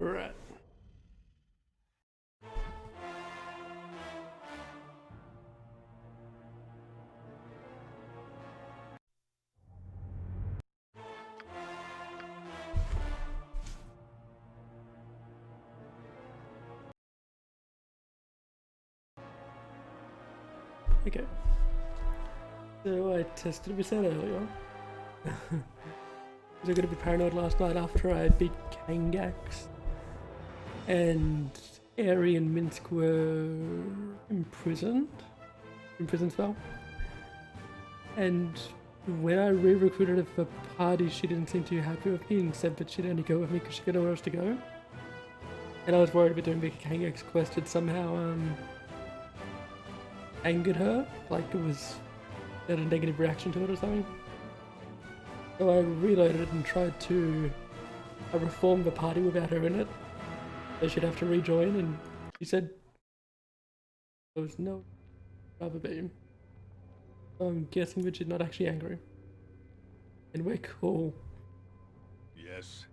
Right. Okay. So I tested this out earlier. Was I going to be paranoid last night after I beat Kangax and Aerie and Minsk were imprisoned? Imprisoned spell. And when I re-recruited her for party, she didn't seem too happy with me and said that she'd only go with me because she got nowhere else to go. And I was worried about doing the Kangax quest had somehow angered her, like it was had a negative reaction to it or something. So I reloaded it and tried to reform the party without her in it. So she'd have to rejoin, and she said there was no other beam. So I'm guessing that she's not actually angry. And we're cool. Yes,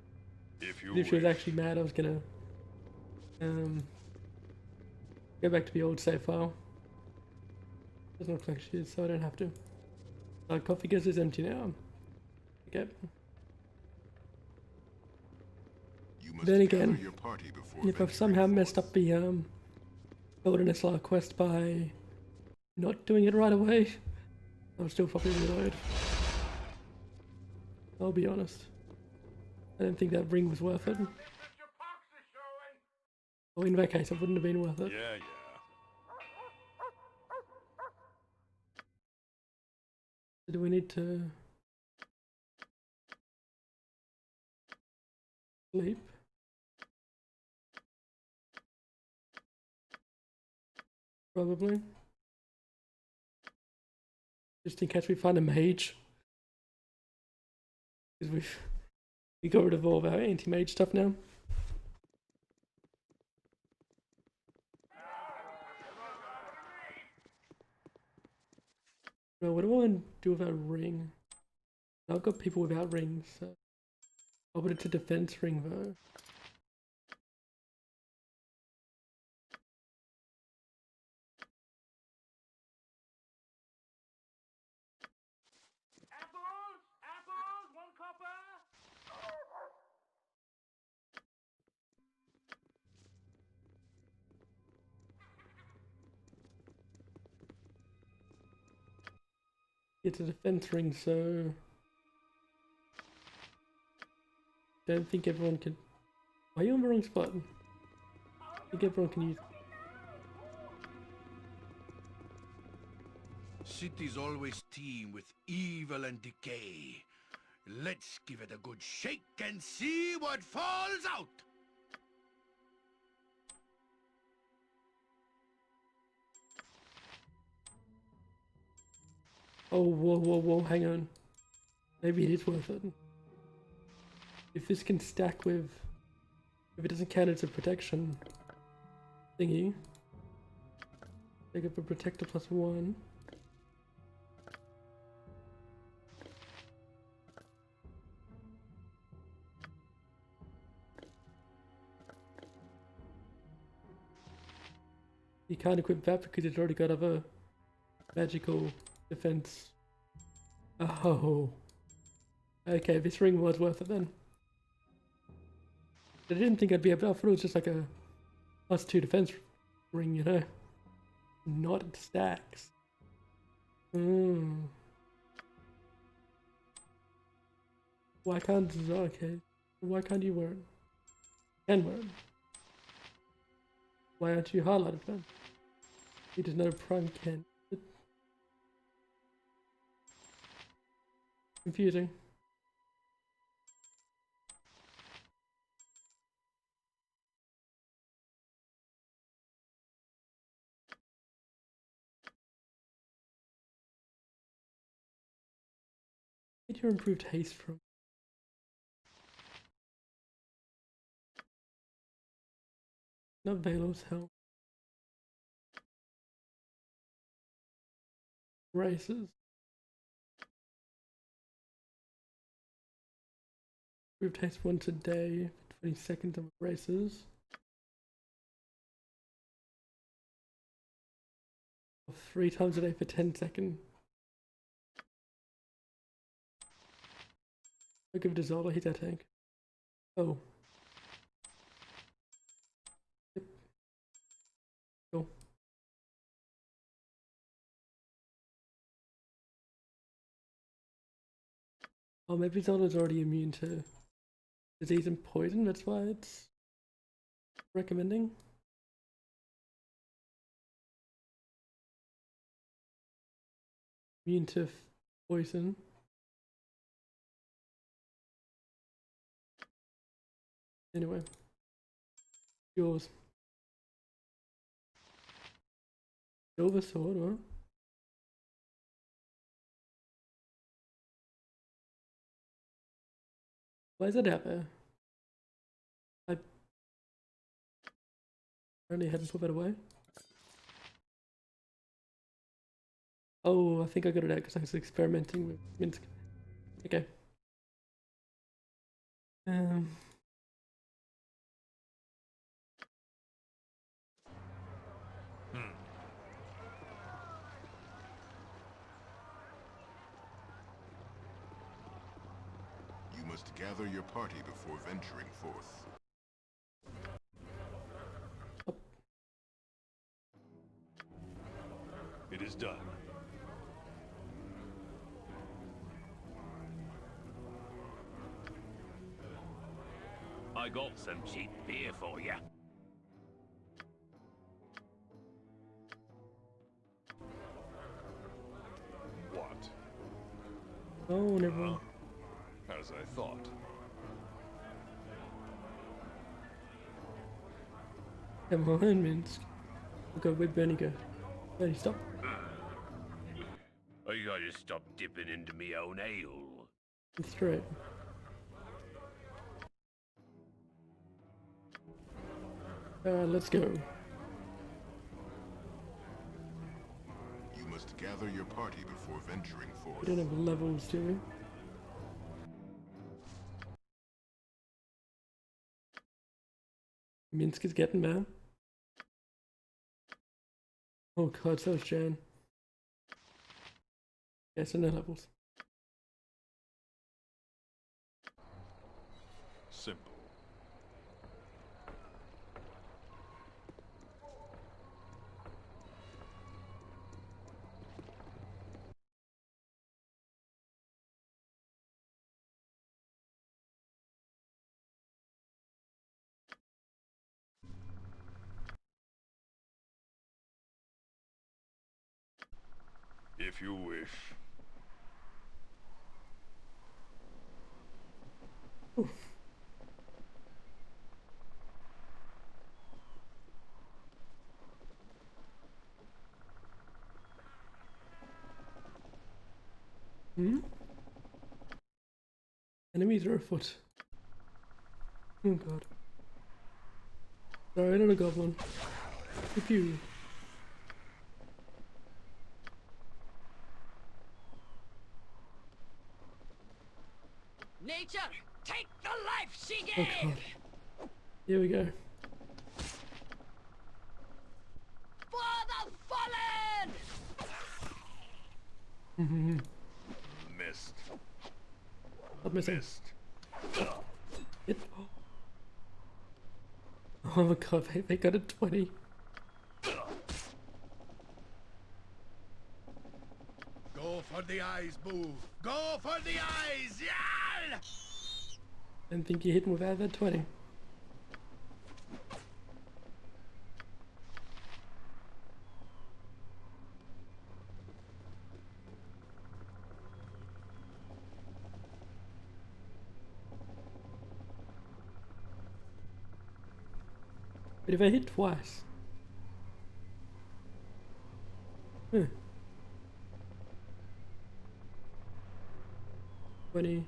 if you If she was wish. actually mad, I was gonna go back to the old save file. Doesn't look like she is, so I don't have to. Coffee gas is empty now. Okay. You must Then gather again, your party before if I've venturing somehow messed forth. up the Golden SLR quest by not doing it right away, I'll still probably reload. I'll be honest. I don't think that ring was worth it. Or in that case, it wouldn't have been worth it. Yeah. Do we need to sleep? Probably. Just in case we find a mage. Because we got rid of all of our anti-mage stuff now. No, what do I want to do with our ring? I've got people without rings, so I'll put it to defense ring though. Apples, 1 copper. It's a defense ring, so don't think everyone can. Are you on the wrong spot? I think everyone can use. Cities always teem with evil and decay. Let's give it a good shake and see what falls out. Oh, whoa, hang on. Maybe it is worth it. If this can stack with. If it doesn't count as a protection thingy. Take up a protector +1. You can't equip that because it's already got other magical defense. Oh. Okay, this ring was worth it then. I didn't think I'd be able to, I thought it was just like a +2 defense ring, you know? Not stacks. Why can't, okay. Why can't you wear it? Can wear it. Why aren't you highlighted then? He does no prime can. Confusing. Get your improved haste from. Not Velos help. Races. Improved haste once a day. 20 seconds of races. 3 times a day for 10 seconds. I'll give it to Zola, he's our tank. Oh. Yep. Cool. Oh, maybe Zola's already immune to disease and poison, that's why it's recommending. Immune to poison. Anyway. Yours. Silver sword, huh? Why is it out there? I only hadn't put that away. Oh, I think I got it out because I was experimenting with Minsk. Okay. You must gather your party before venturing forth. It is done. I got some cheap beer for you. What? Oh, never mind. As I thought. Come on, Minsk. We'll go, where'd Bernie go? Bernie, stop. I gotta stop dipping into me own ale. It's straight. Let's go. You must gather your party before venturing We forth. don't have levels, do we? Minsk is getting there. Oh god, so is Jan. Yeah, so no levels. Simple. If you wish. Hmm? Enemies are afoot. Oh god. Sorry, not a goblin. If you. Nature, take the life she Oh gave! god. Here we go. For the fallen! Missed. Stop missing. Missed. It. Oh my god, they got a 20. Go for the eyes, Boo. Go for the eyes, yeah! Didn't think you hit him without that 20. But if I hit twice. Huh. 20.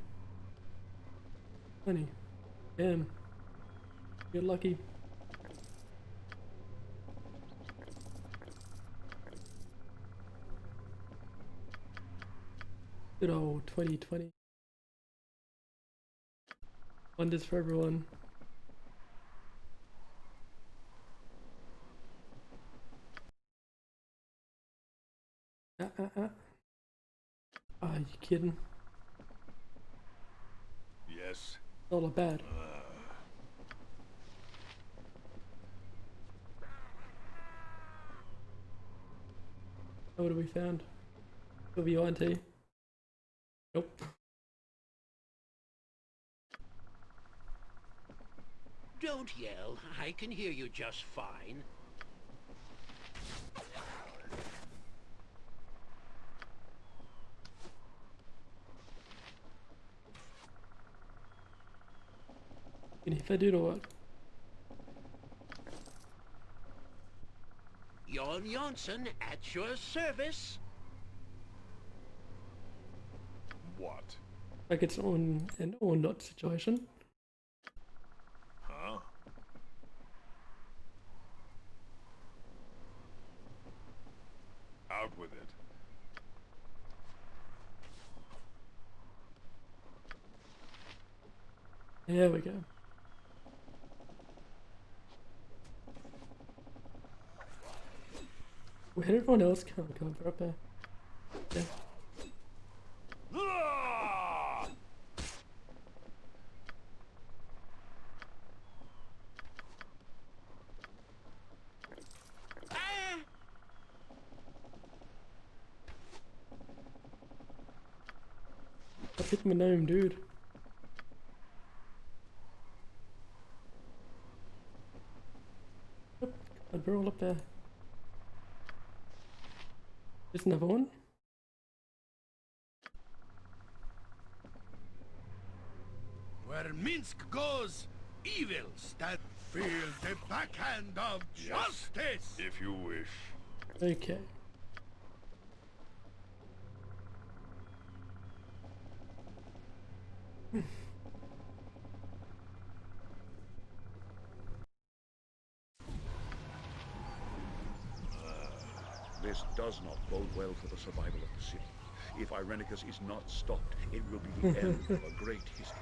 20. Damn. You're lucky. Good old 2020. Wonders for everyone. Are you kidding? Yes. Not that bad. What have we found? WINT. Nope. Don't yell. I can hear you just fine. And if I do know what? Jon Jonsson at your service. What? Like it's on an or not situation. Huh? Out with it. There we go. Where did everyone else come up there? Yeah. Ah! I picked my gnome, dude. Yep, we're all up there. There's another one. Where Minsk goes, evil stand. Feel the backhand of justice. If you wish. Okay. This does not bode well for the survival of the city. If Irenicus is not stopped, it will be the end of a great history.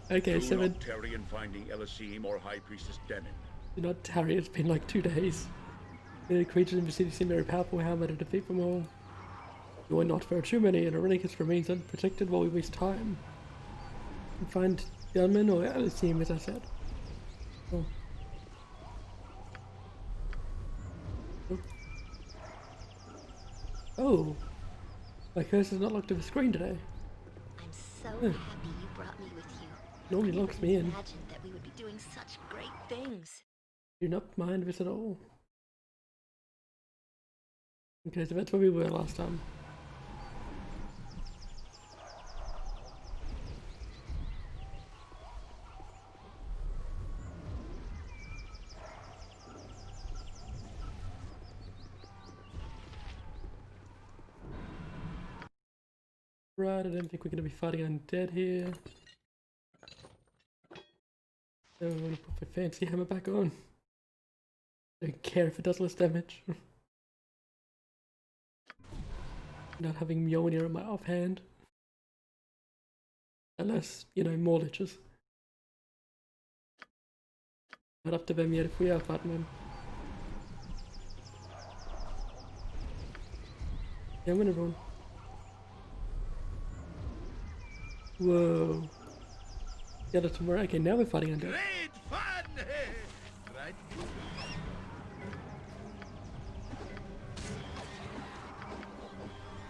Okay, Do so not tarry in finding Elysim or High Priestess Denin. do not tarry, it's been like 2 days. The creatures in the city seem very powerful, how am I to defeat them all? You are not for too many, and Irenicus remains unprotected while we waste time. And find gunmen or Elysim, as I said. Oh. Oh, my curse is not locked to the screen today. I'm so happy you brought me with you. Normally locks me in. Imagined that we would be doing such great things. Do not mind this at all. Okay, so that's where we were last time. Right, I don't think we're going to be fighting undead here. So I'm going to put the fancy hammer back on. Don't care if it does less damage. Not having Mjolnir in my offhand. Unless, you know, more liches. Not up to them yet if we are fighting them. Yeah, I'm gonna run. Whoa. Yeah, that's more. Okay, now we're fighting undead. Great fun! Right?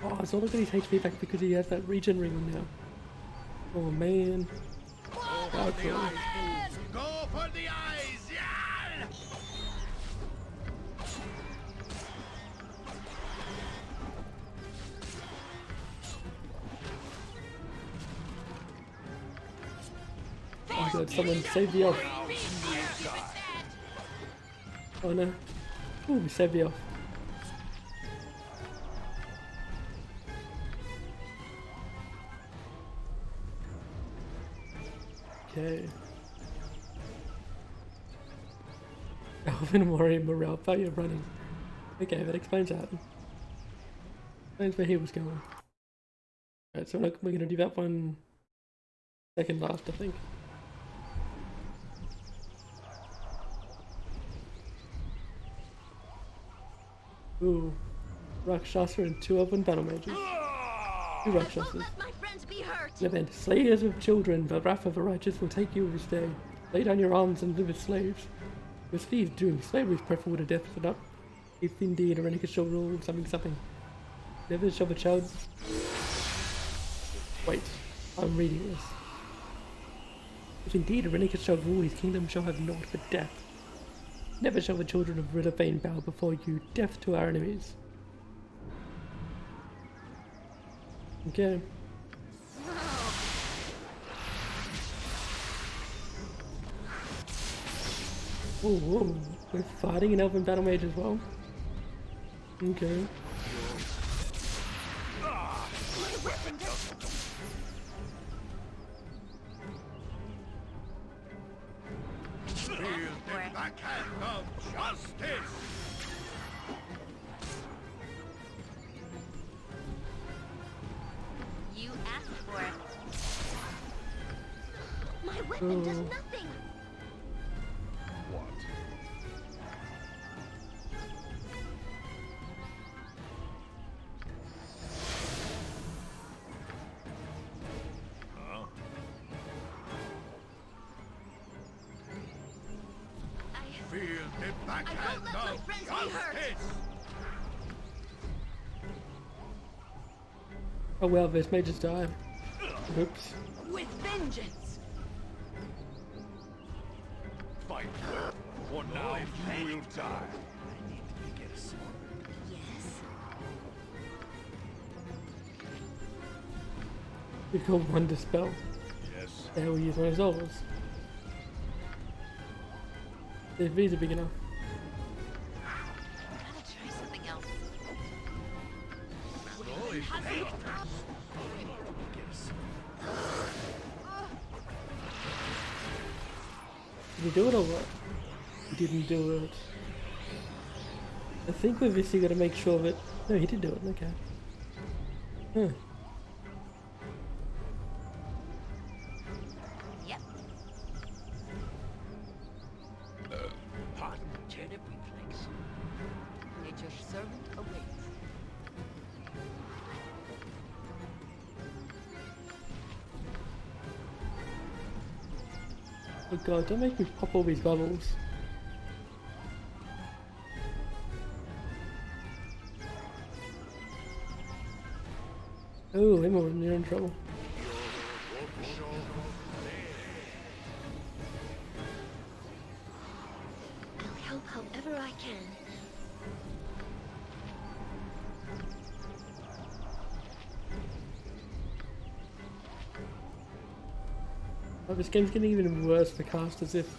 Oh, so look at his HP back because he has that regen ring on now. Oh man. Oh, cool. Go for the eyes! Yeah! Oh god, someone save the elf. Oh no. Ooh, we saved the elf. Okay. Elven warrior morale failure running. Okay, that explains that. Explains where he was going. Alright, so we're gonna do that one second last, I think. Ooh. Rakshasa and 2 elven battle mages. 2 I won't Rakshasas. let my friends be hurt. An event. Slayers of children, the wrath of the righteous will take you this day. Lay down your arms and live as slaves. Your city is doomed. Slavery is preferable to death, but not if indeed Irenicus shall rule something. Never shall the child... Wait, I'm reading this. If indeed Irenicus shall rule, his kingdom shall have naught but death. Never shall the children of Ridderfane bow before you, death to our enemies. Okay. Oh, we're fighting an elven battle mage as well. Okay. Feel the backhand of justice! You asked for it. My weapon does nothing. What? Huh? Feel the backhand I won't let my of friends be hurt. justice! Oh well, this mage just died. Oops. With vengeance. Fight well, for now you will die. Yes. We got 1 dispel. Yes. The hell we use one of those. If these are big enough. Gotta try something else. Did he do it or what? He didn't do it. I think with this you gotta make sure that... No, he did do it, okay. Huh. Yep. Pardon, turnip reflex. Nature's servant awaits. Oh god, don't make me pop all these bubbles. Oh, Emerald, you're in trouble. I'll help however I can. Oh, this game's getting even worse for casters if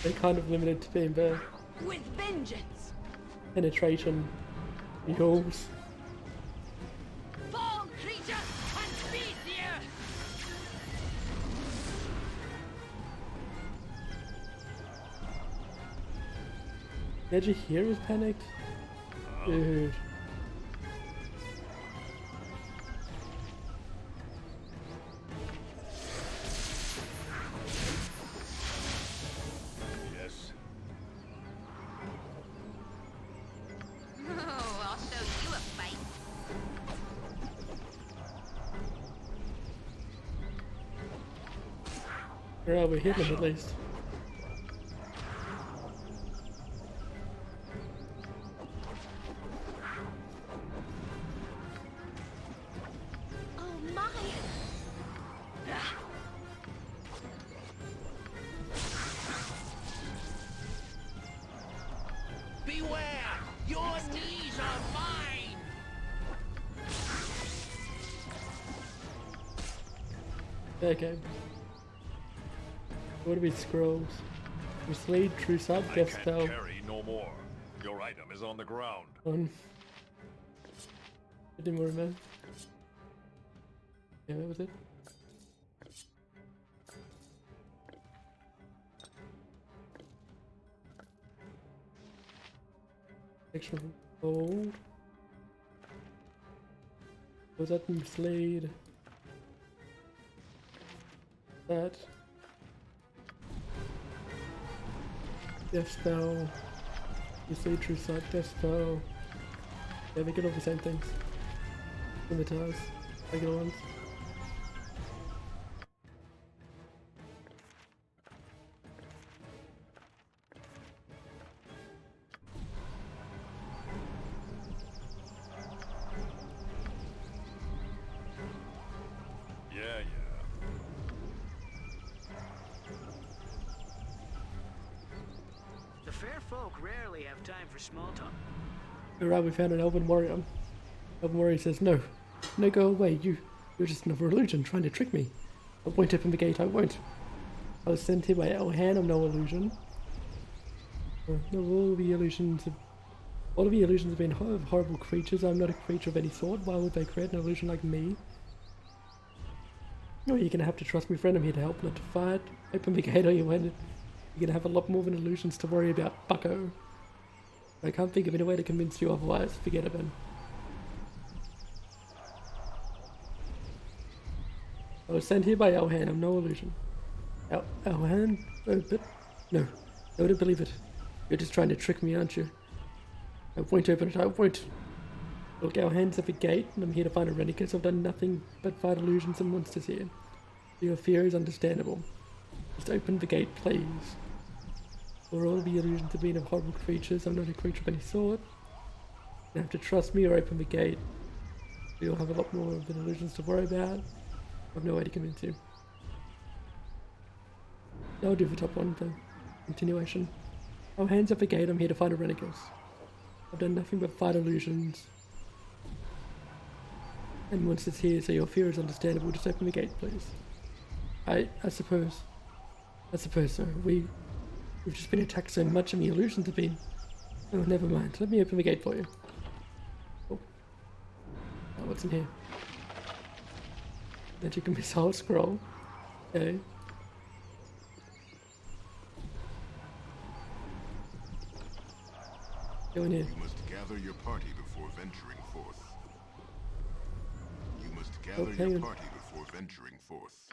they're kind of limited to being the With vengeance. penetration rules. Fall creature and feed the earth. Did you hear was panicked? Dude. Yes. Oh, I'll show you a fight. Alright, we hit him at least. Oh my! Beware! Your knees are mine! Okay. What do we scrolls? Mislead, True Sight, I Death can't Spell. carry no more. Your item is on the ground. I didn't remember. Yeah, that was it. Extra gold. Was that Mislead? That. Death Spell. Mislead, True Sight, Death Spell. Yeah, we get all the same things. Scimitars, regular ones. Yeah. The fair folk rarely have time for small talk. Alright, we found an elven warrior. Elven warrior says, no, go away, you're just another illusion trying to trick me. I won't open the gate, I won't. I was sent here by Elhan, I'm no illusion. No, all the illusions have been horrible creatures. I'm not a creature of any sort. Why would they create an illusion like me? No, you're gonna have to trust me, friend. I'm here to help, not to fight. Open the gate or you win. You're gonna have a lot more than illusions to worry about, bucko. I can't think of any way to convince you otherwise. Forget it, then. I was sent here by Elhan. I'm no illusion. Elhan? Oh, but... No. I wouldn't believe it. You're just trying to trick me, aren't you? I won't open it. I won't. Look, Elhan's at the gate, and I'm here to find a Rennicus. I've done nothing but fight illusions and monsters here. Your fear is understandable. Just open the gate, please. For all the illusions have been of horrible creatures, I'm not a creature of any sort. You have to trust me or open the gate. You'll have a lot more than illusions to worry about. I have no way to convince you. I'll do the top one, the continuation. Oh, hands up the gate, I'm here to find a Rennicus. I've done nothing but fight illusions. And monsters here, so your fear is understandable. Just open the gate, please. I suppose so. We've just been attacked so much and the illusions have been... Oh, never mind. Let me open the gate for you. Oh, what's in here? Magic missile scroll. Okay. Go in here. You must gather your party before venturing forth. You must gather your party before venturing forth.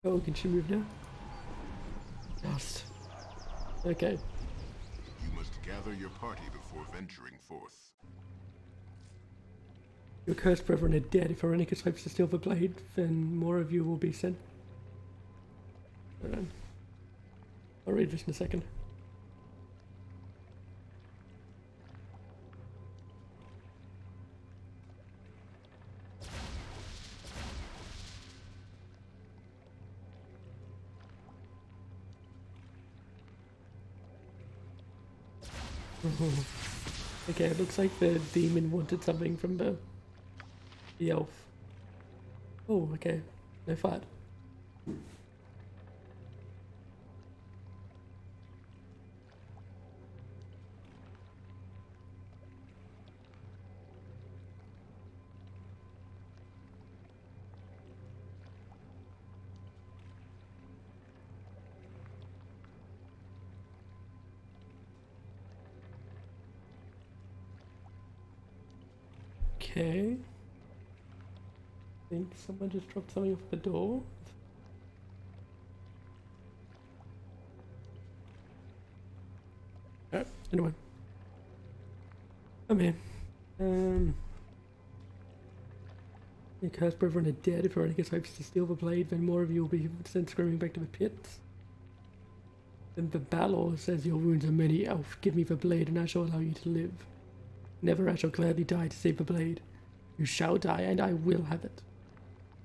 Oh, can she move now? Dust. Okay. You must gather your party before venturing forth. Your cursed brethren are dead. If Irenicus hopes to steal the blade, then more of you will be sent. Hold on. I'll read this in a second. Okay, it looks like the demon wanted something from the elf. Oh, okay. No fight. Okay. I think someone just dropped something off the door. Alright, anyway. I'm here. The cursed brethren are dead. If Irenicus hopes to steal the blade, then more of you will be sent screaming back to the pits. Then the Baldur says your wounds are many, elf. Give me the blade and I shall allow you to live. Never I shall gladly die to save the blade. You shall die, and I will have it.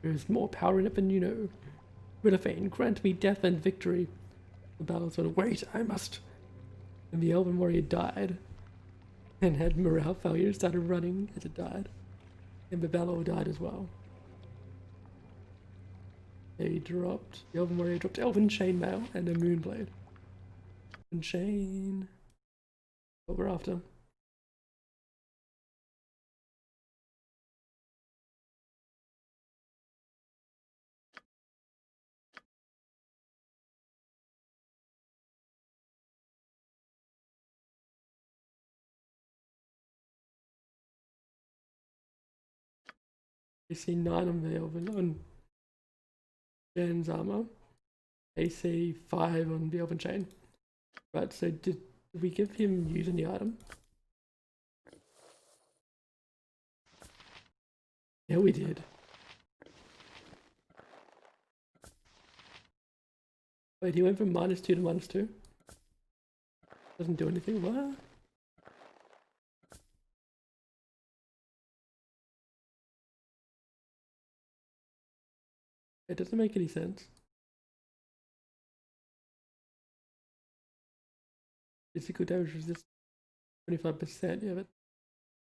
There is more power in it than you know. Ridafane, grant me death and victory. The Baldur said, wait, I must. And the elven warrior died. And had morale failure, started running as it died. And the Baldur died as well. The elven warrior dropped elven chainmail and a moonblade. And chain. What we're after. AC 9 on the Elven on Jen's armor. AC 5 on the Elven Chain. Right, so did we give him use any item? Yeah, we did. Wait, he went from -2 to -2? Doesn't do anything, what? It doesn't make any sense. Physical damage resist 25%, yeah, but...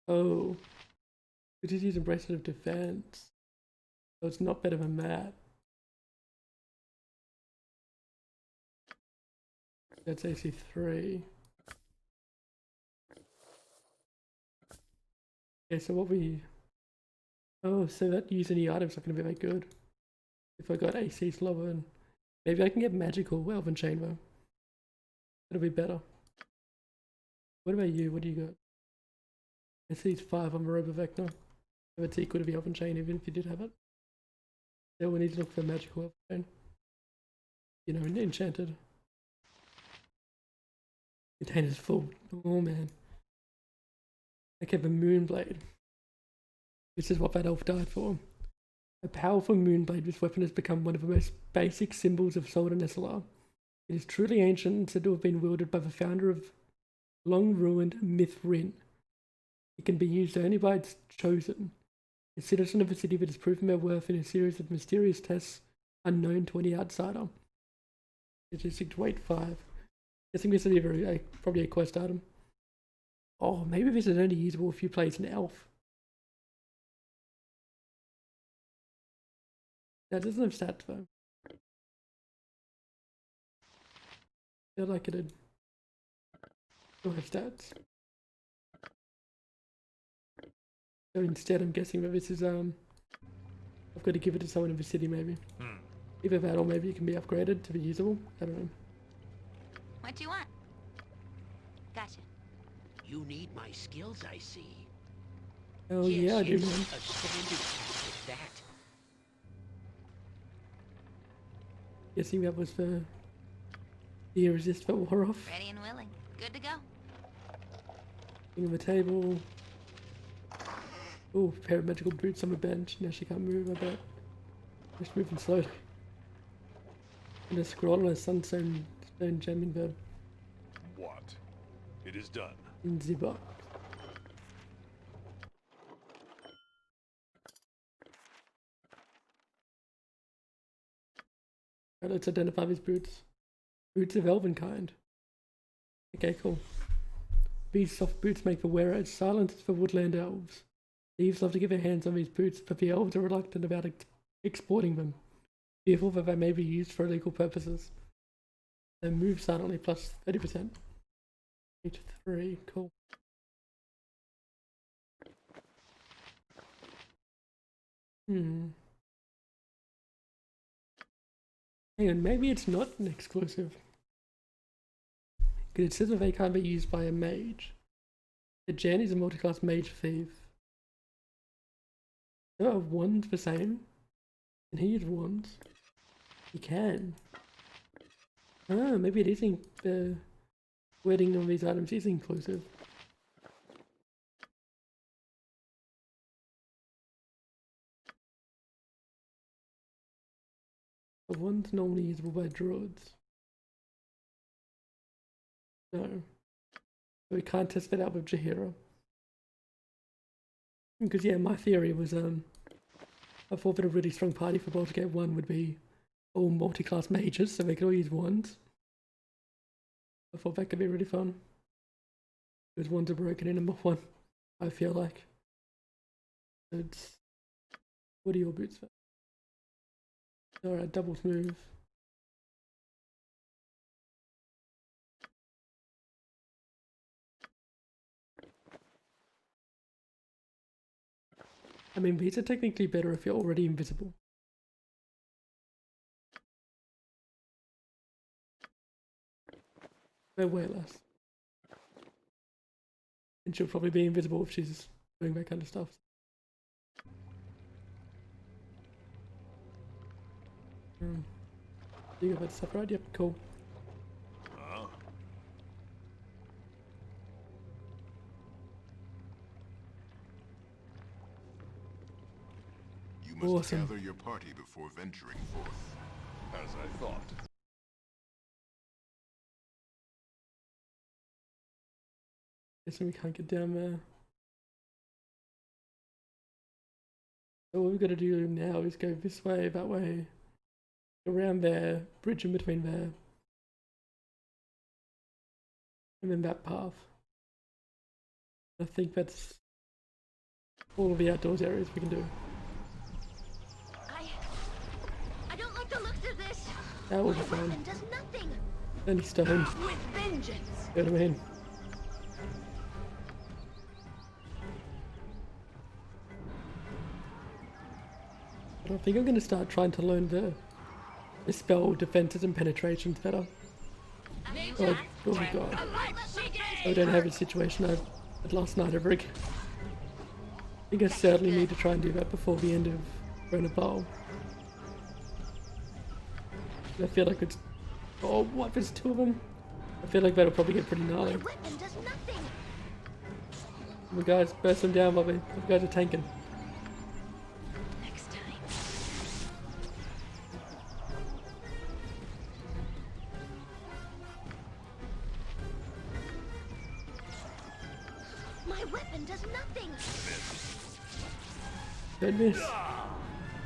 Oh. We just use Embracer of Defense. So it's not better than that. That's AC 3. Okay, so what we... Oh, so that use any items not going to be that good. If I got AC lower, and maybe I can get magical Elven Chain though. It'll be better. What about you? What do you got? AC 5 on Maroba Vector. If it's equal to the Elven Chain, even if you did have it. Then we need to look for magical Elven Chain. You know, enchanted. Container's full. Oh man. Okay, the Moonblade. This is what that elf died for. A powerful Moonblade, this weapon has become one of the most basic symbols of Sword and SLR. It is truly ancient and said to have been wielded by the founder of long-ruined Mithrin. It can be used only by its chosen, a citizen of a city that has proven their worth in a series of mysterious tests unknown to any outsider. Statistic to weight 5. Guessing this is probably a quest item. Oh, maybe this is only usable if you play as an elf. That doesn't have stats though. I feel like it'd still have stats. So instead I'm guessing that this is I've got to give it to someone in the city maybe. Either that or maybe it can be upgraded to be usable. I don't know. What do you want? Gotcha. You need my skills, I see. Oh yeah, I do. A standard task like that. Guessing that was for the resist that wore off. Ready and willing. Good to go. Thing on the table. Oh, pair of magical boots on the bench. Now she can't move, I bet. She's moving slowly. And a scroll and a sunstone stone gem in bed. What? It is done. In the box. Right, let's identify these boots. Boots of elven kind. Okay, cool. These soft boots make the wearer as silent as the woodland elves. Thieves love to get their hands on these boots, but the elves are reluctant about exporting them, fearful that they may be used for illegal purposes. They move silently plus 30%. H3, cool. Hang on, maybe it's not an exclusive. Because it says that they can't be used by a mage. The Jan is a multi-class mage thief. Are wands the same? Can he use wands? He can. Ah, maybe it is the wording on these items is inclusive. The wand's normally usable by druids. No. So we can't test that out with Jaheira. Because yeah, my theory was I thought that a really strong party for Baldur Gate 1 would be all multi-class mages, so they could all use wands. I thought that could be really fun. Because wands are broken in number 1, I feel like. It's... What are your boots for? Alright, doubles move. I mean, these are technically better if you're already invisible. They're way less. And she'll probably be invisible if she's doing that kind of stuff. You got that stuff right? Yep, cool. Huh? You must Awesome. gather your party before venturing forth. As I thought. Guessing we can't get down there. So what we've got to do now is go this way, that way, around there, bridge in between there, and then that path. I think that's all of the outdoors areas we can do. I don't like the looks of this. That will be My fun. weapon does nothing. Any stone. With vengeance. Go to in. I think I'm going to start trying to learn the spell defenses and penetrations better. Oh my god. I don't have a situation I had last night ever again. I think I certainly need to try and do that before the end of Rona Bowl. I feel like it's... Oh, what? There's two of them? I feel like that'll probably get pretty gnarly. My weapon does nothing. Come on guys, burst them down, Bobby. You guys are tanking. Next time. My weapon does nothing. Don't miss.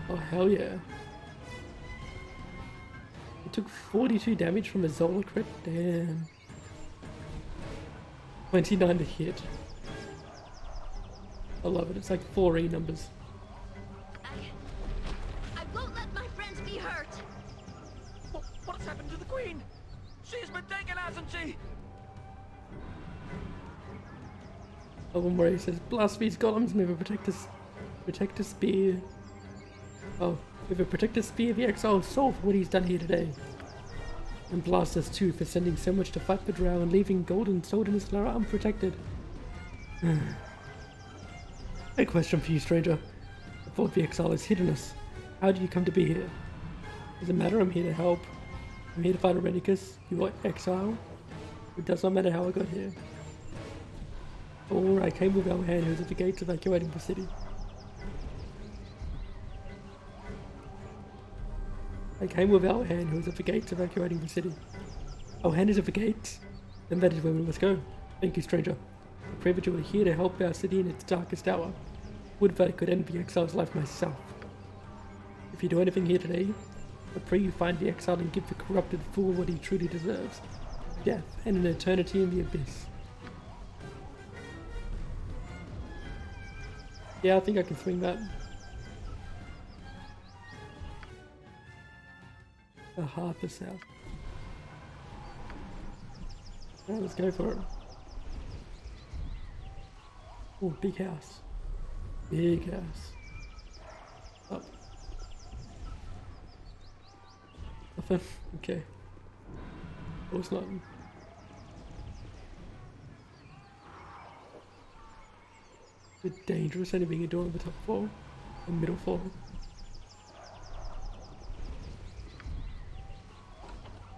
Oh, hell yeah. It took 42 damage from a Zola crit. Damn. 29 to hit. I love it. It's like 4E numbers. I won't let my friends be hurt. What's happened to the Queen? She's been taken, hasn't she? Oh, one where he says, blast these golems with a protector spear. Oh, with a protector spear, the exile soul for what he's done here today. And blast us too for sending so much to fight the drow and leaving golden sword in his Lara unprotected. A question for you, stranger. I thought the exile has hidden us. How do you come to be here? Doesn't matter, I'm here to help. I'm here to fight Irenicus. You are exile. It does not matter how I got here. Or I came with our hand who was at the gates evacuating the city. I came with our hand who was at the gates evacuating the city. Our hand is at the gates, and that is where we must go. Thank you, stranger. I pray that you are here to help our city in its darkest hour. Would that I could end the exile's life myself. If you do anything here today, I pray you find the exile and give the corrupted fool what he truly deserves. Death and an eternity in the abyss. Yeah, I think I can swing that. The Harper South. Alright, let's go for it. Oh, big house. Big house. Up. Nothing? Okay. Of course not. A bit dangerous only being a door on the top floor. Or middle floor.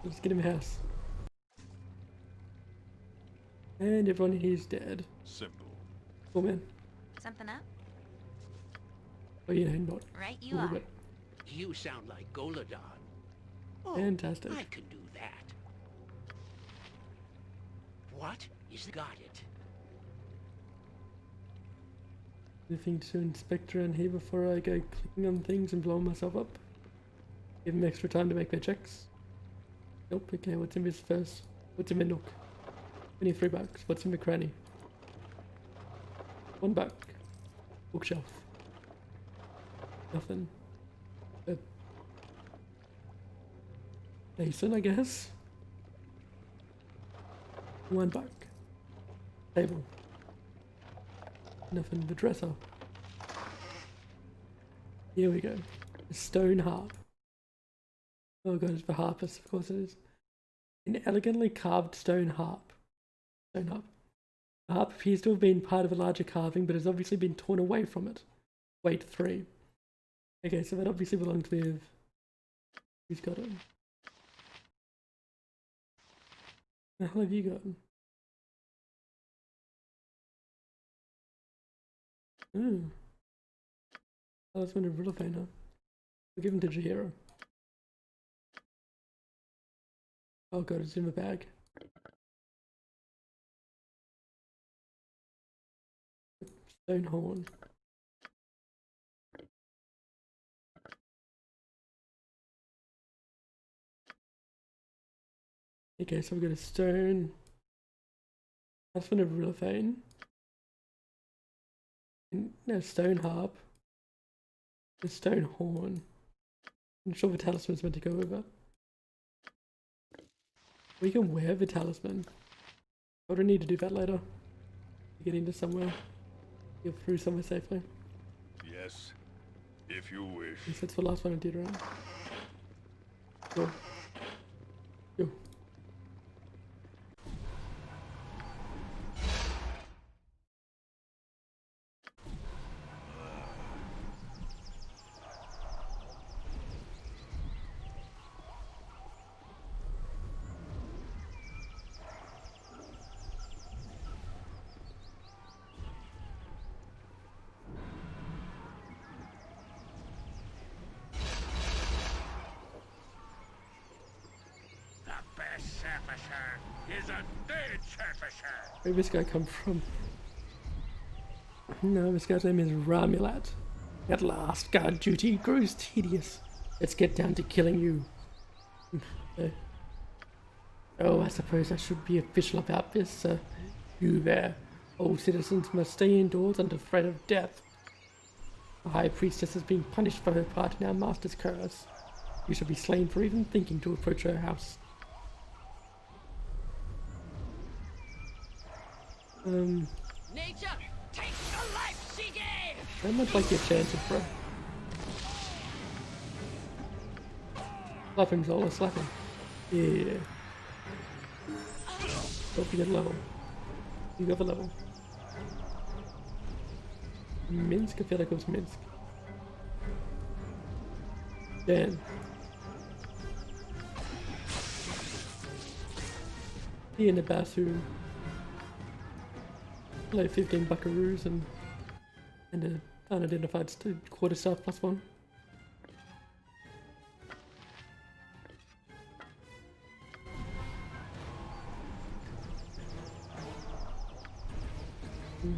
Let's get him a house. And everyone here is dead. Simple. Oh man. Something up? Oh yeah, not. Right, a you little are. bit. You sound like Goladon. Oh, Fantastic. I can do that. What? Is got it? Anything to inspect around here before I go clicking on things and blowing myself up? Give them extra time to make their checks. Nope, okay, what's in this first? What's in the nook? $23. What's in the cranny? $1. Bookshelf. Nothing. A basin, I guess? $1. Table. Nothing. The dresser. Here we go. A stone harp. Oh god, it's the harpist, of course it is. An elegantly carved stone harp. Stone harp. The harp appears to have been part of a larger carving, but has obviously been torn away from it. Weight 3. Okay, so that obviously belongs with Who's got it? The hell have you got? Ooh. Talisman of Rillifainer. We'll give him to Jahira. Oh god, it's in the bag. Stone horn. Okay, so we've got a stone. Talisman of Rillifain. No, stone harp. The stone horn. I'm sure the talisman's meant to go over. We can wear the talisman. I would need to do that later. Get into somewhere. Get through somewhere safely. Yes, if you wish. At least that's the last one I did, right? Go. Go. Is a dead surfacer. Where did this guy come from? No, this guy's name is Ramulat. At last, guard duty grows tedious. Let's get down to killing you. Oh, I suppose I should be official about this. You there. All citizens must stay indoors under threat of death. The High Priestess has been punished for her part in our master's curse. You shall be slain for even thinking to approach her house. Nature, take the life she gave! How much like your chances, bro? Slap him, Zola, slap him. Yeah. Don't forget level. You got the level. Minsk? I feel like it was Minsk. Dan. He and the Basu play 15 buckaroos and an unidentified quarterstaff +1.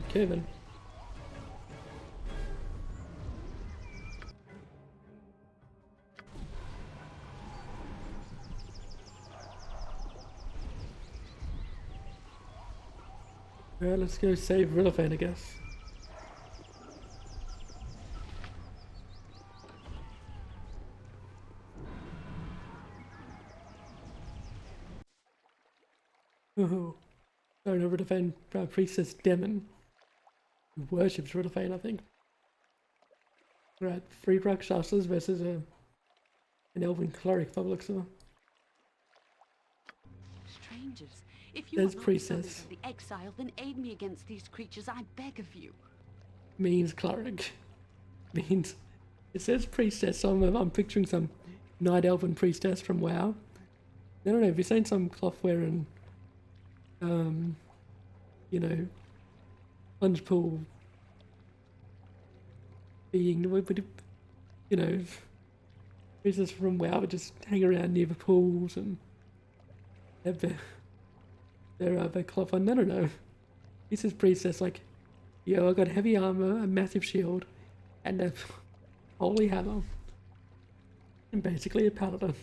Okay then. Alright, let's go save Rillifain, I guess. Oh, no, Rillifain, Priestess Demon, who worships Rillifain, I think. Right, 3 Rakshasas versus an elven cleric, by the looks of it. Strangers, if you There's are not priestess. sons of the exile, then aid me against these creatures, I beg of you. Means cleric. Means, it says priestess, so I'm picturing some night elven priestess from WoW. I don't know, if you're saying some cloth wearing, you know, plunge pool being, you know, priestess from WoW would just hang around near the pools and have their cloth on. I don't know. This is priestess, like, yo, I got heavy armor, a massive shield, and a holy hammer. And basically a paladin.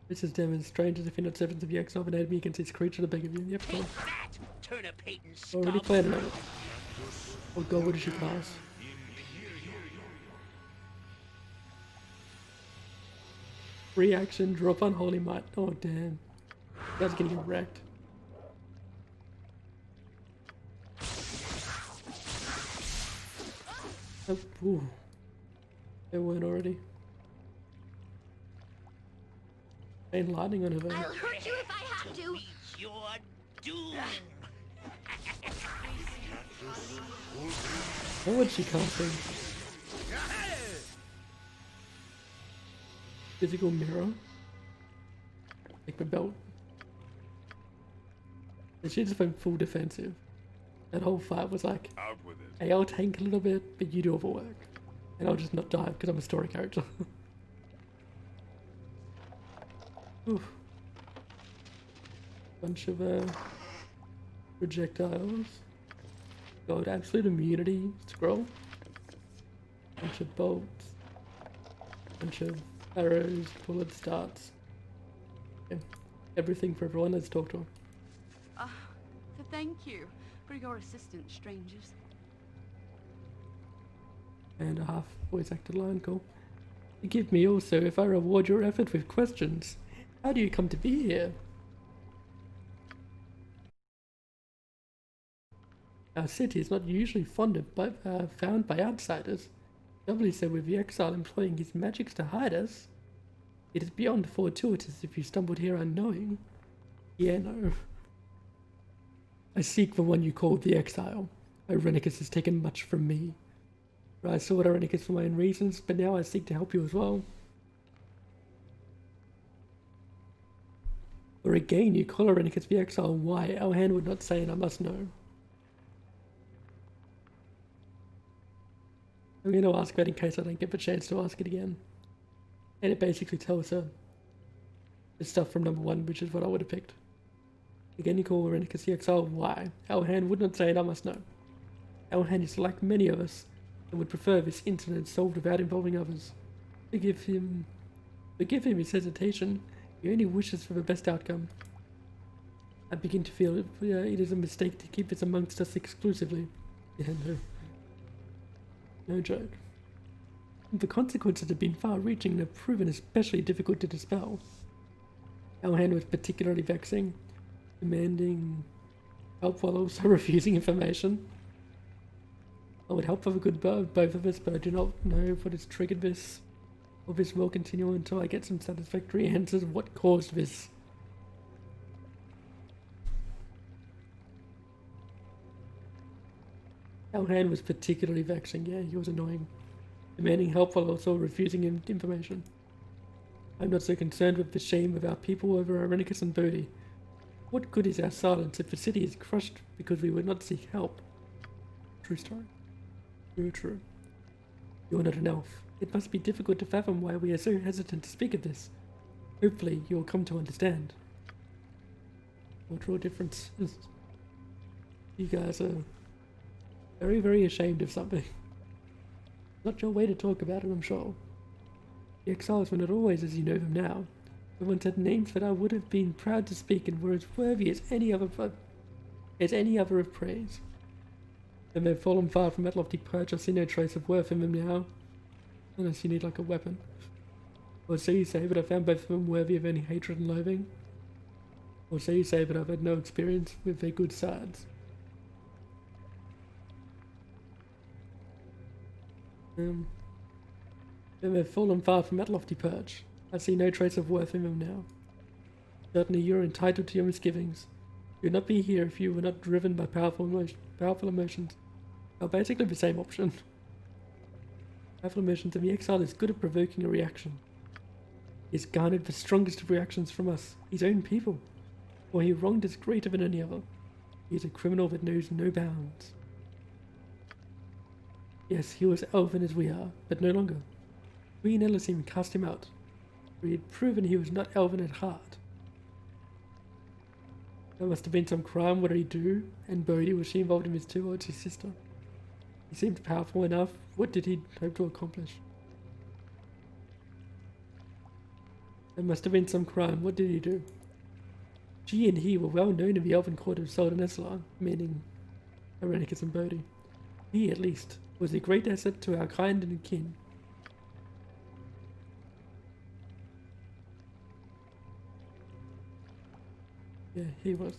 This is Demon Strangers. If you're not servants of the exile, then aid me against this creature, I beg of you. Yep, Take that, Turner Payton already scum. planning on it. Oh god, what did she pass? Reaction, drop unholy might. Oh damn. That's gonna get wrecked. Oh, ooh. They weren't already. Ain't lightning on her vein. I'll hurt you if I have to. Meets your doom. What would she casting? physical mirror. Like the belt. And she just went full defensive. That whole fight was like, Out with it. hey, I'll tank a little bit, but you do all the work. And I'll just not die because I'm a story character. Oof. Bunch of projectiles. Got absolute immunity scroll. Bunch of bolts. Bunch of arrows, bullets, darts. Yeah. Everything for everyone. Let's talk to him. So thank you for your assistance, strangers. And a half voice acted line, cool. Forgive me also if I reward your effort with questions. How do you come to be here? Our city is not usually found by outsiders. Doubly so with the exile employing his magics to hide us. It is beyond fortuitous if you stumbled here unknowing. Yeah, no. I seek the one you call the exile. Irenicus has taken much from me. I sought Irenicus for my own reasons, but now I seek to help you as well. Or again, you call Irenicus the exile. Why? Our hand would not say, and I must know. I'm going to ask that in case I don't get the chance to ask it again. And it basically tells her the stuff from number 1, which is what I would have picked. Again, you call Irenicus the exile. Why? Our hand would not say, and I must know. Our hand is like many of us, and would prefer this incident solved without involving others. Forgive him his hesitation. He only wishes for the best outcome. I begin to feel it is a mistake to keep this amongst us exclusively. Yeah, no. No joke. The consequences have been far-reaching and have proven especially difficult to dispel. Our hand was particularly vexing, demanding help while also refusing information. I would help for the good of both of us, but I do not know what has triggered this, or this will continue until I get some satisfactory answers of what caused this. Our hand was particularly vexing. Yeah, he was annoying. Demanding help while also refusing information. I'm not so concerned with the shame of our people over Irenicus and Bodhi. What good is our silence if the city is crushed because we would not seek help? True story. True. You are not an elf. It must be difficult to fathom why we are so hesitant to speak of this. Hopefully you will come to understand. Cultural differences. You guys are very, very ashamed of something. Not your way to talk about it, I'm sure. The exiles were not always as you know them now. They once had names that I would have been proud to speak and were as worthy as any other of praise. They may have fallen far from that lofty perch. I see no trace of worth in them now. Unless you need like a weapon. Or so you say, but I found both of them worthy of any hatred and loathing. Or so you say, but I've had no experience with their good sides. They may have fallen far from that lofty perch. I see no trace of worth in them now. Certainly you are entitled to your misgivings. You would not be here if you were not driven by powerful emotions. Are basically the same option. Powerful emotions, and the exile is good at provoking a reaction. He has garnered the strongest of reactions from us, his own people. For he wronged us greater than any other. He is a criminal that knows no bounds. Yes, he was elven as we are, but no longer. Queen Elysim cast him out, for he had proven he was not elven at heart. There must have been some crime. What did he do? And Bodhi, was she involved in this too, or it's his sister? He seemed powerful enough. What did he hope to accomplish? There must have been some crime. What did he do? She and he were well known in the elven court of Soldaneslar, meaning Irenicus and Bodhi. He, at least, was a great asset to our kind and kin. Yeah, he was.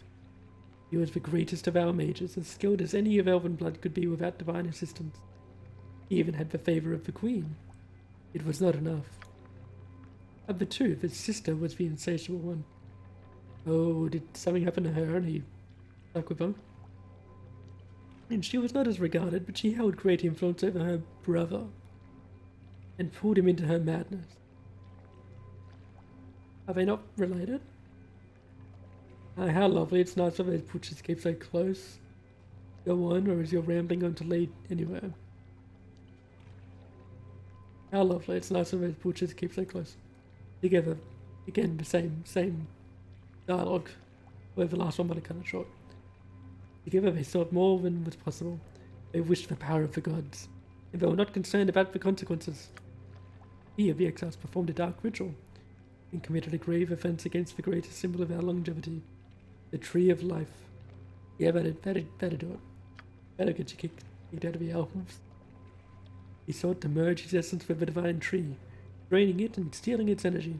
He was the greatest of our mages, as skilled as any of elven blood could be without divine assistance. He even had the favour of the queen. It was not enough. Of the two, his sister was the insatiable one. Oh, did something happen to her and he stuck with her? And she was not as regarded, but she held great influence over her brother and pulled him into her madness. Are they not related? How lovely, it's nice of those butchers keep so close. Go on, or is your rambling going to lead anywhere? How lovely, it's nice of those butchers keep so close. Together, again, the same dialogue, where the last one might have cut it short. Together they sought more than was possible. They wished the power of the gods, and they were not concerned about the consequences. Here the exiles performed a dark ritual, and committed a grave offense against the greatest symbol of our longevity, the Tree of Life. Yeah, that'd do it. That'll get you kicked out of the elves. He sought to merge his essence with the divine tree, draining it and stealing its energy.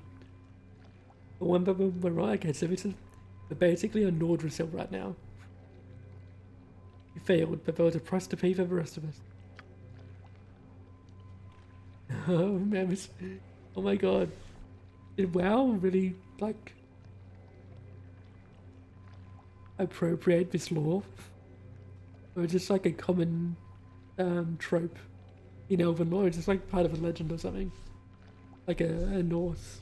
But one by one, we're basically on Nordrus Hill right now. He failed, but there was a price to pay for the rest of us. Oh man, oh my god. Did WoW really, like, appropriate this lore? Or is this like a common trope in Elven lore? Is this like part of a legend or something? Like a Norse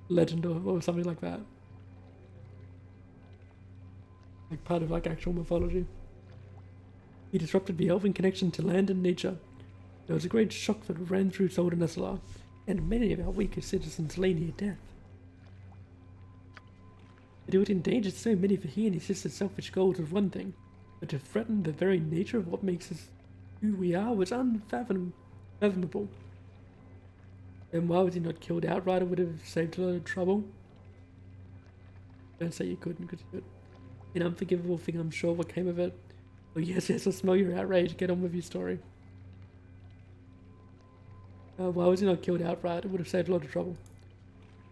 legend or something like that? Like part of like actual mythology? He disrupted the elven connection to land and nature. There was a great shock that ran through Soldan Esselar, and many of our weakest citizens lay near death. But it would endanger so many for he and his sister's selfish goals was one thing, but to threaten the very nature of what makes us who we are was unfathomable. And why was he not killed outright? It would have saved a lot of trouble. Don't say you couldn't, because you could. An unforgivable thing, I'm sure, what came of it. Oh yes, I smell your outrage. Get on with your story. Why was he not killed outright? It would have saved a lot of trouble.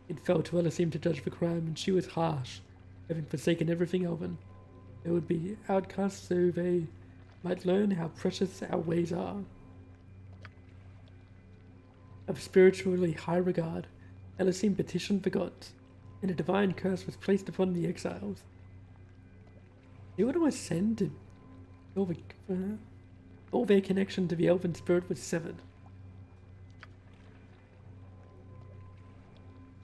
It fell to Elasim to judge the crime, and she was harsh, having forsaken everything Elven. They would be outcasts so they might learn how precious our ways are. Of spiritually high regard, Elasim petitioned the gods, and a divine curse was placed upon the exiles. Who do I send to all their connection to the elven spirit was severed.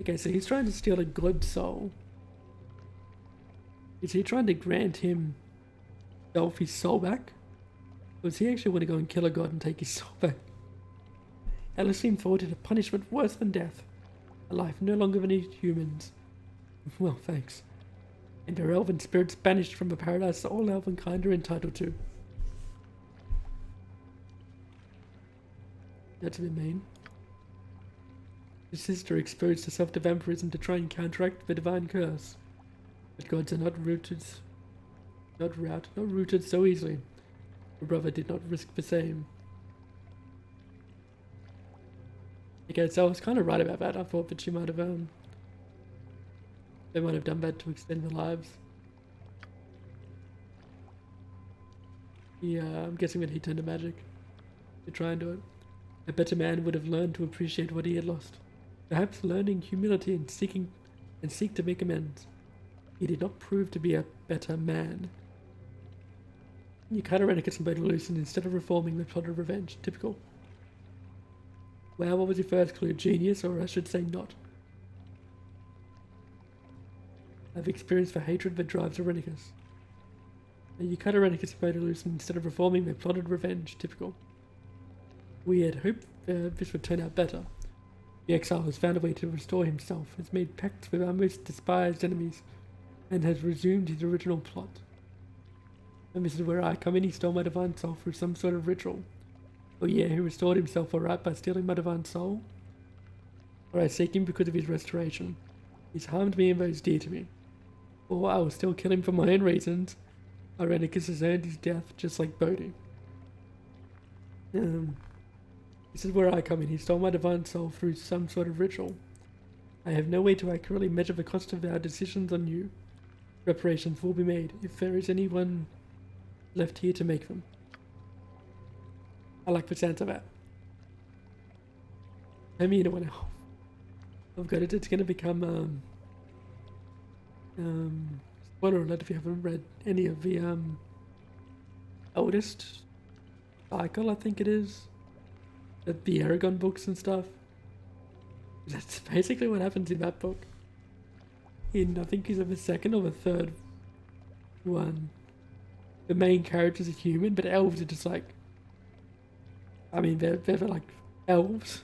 Okay, so he's trying to steal a good soul. Is he trying to grant him his soul back? Or does he actually want to go and kill a god and take his soul back? Elasim thought it a punishment worse than death. A life no longer beneath humans. Well, thanks. And their elven spirits banished from the paradise all elvenkind are entitled to. That's a bit mean. His sister exposed herself to vampirism to try and counteract the divine curse. But gods are not rooted so easily. Her brother did not risk the same. Okay, so I was kind of right about that. I thought that she might have, they might have done that to extend their lives. Yeah, I'm guessing that he turned to magic to try and do it. A better man would have learned to appreciate what he had lost. Perhaps learning humility and seek to make amends. He did not prove to be a better man. You cut Irenicus and Baldur loose, and instead of reforming, they plotted revenge. Typical. Well, what was your first clue? Genius, or I should say not. I've experienced the hatred that drives Irenicus. You cut Irenicus and Baldur loose, and instead of reforming, they plotted revenge. Typical. We had hoped this would turn out better. The exile has found a way to restore himself, has made pacts with our most despised enemies, and has resumed his original plot. And this is where I come in. He stole my divine soul through some sort of ritual. Oh yeah, he restored himself alright by stealing my divine soul? Or I seek him because of his restoration. He's harmed me and those dear to me. Or I will still kill him for my own reasons. Irenicus has earned his death just like Bodhi. This is where I come in. He stole my divine soul through some sort of ritual. I have no way to accurately measure the cost of our decisions on you. Reparations will be made, if there is anyone left here to make them. I like the sound of that. I mean, when I've got it, it's going to become, spoiler alert if you haven't read any of the, oldest cycle, I think it is. The Aragon books and stuff. That's basically what happens in that book. In, I think, either the second or the third one, the main characters are human, but elves are just like, I mean, they're like elves.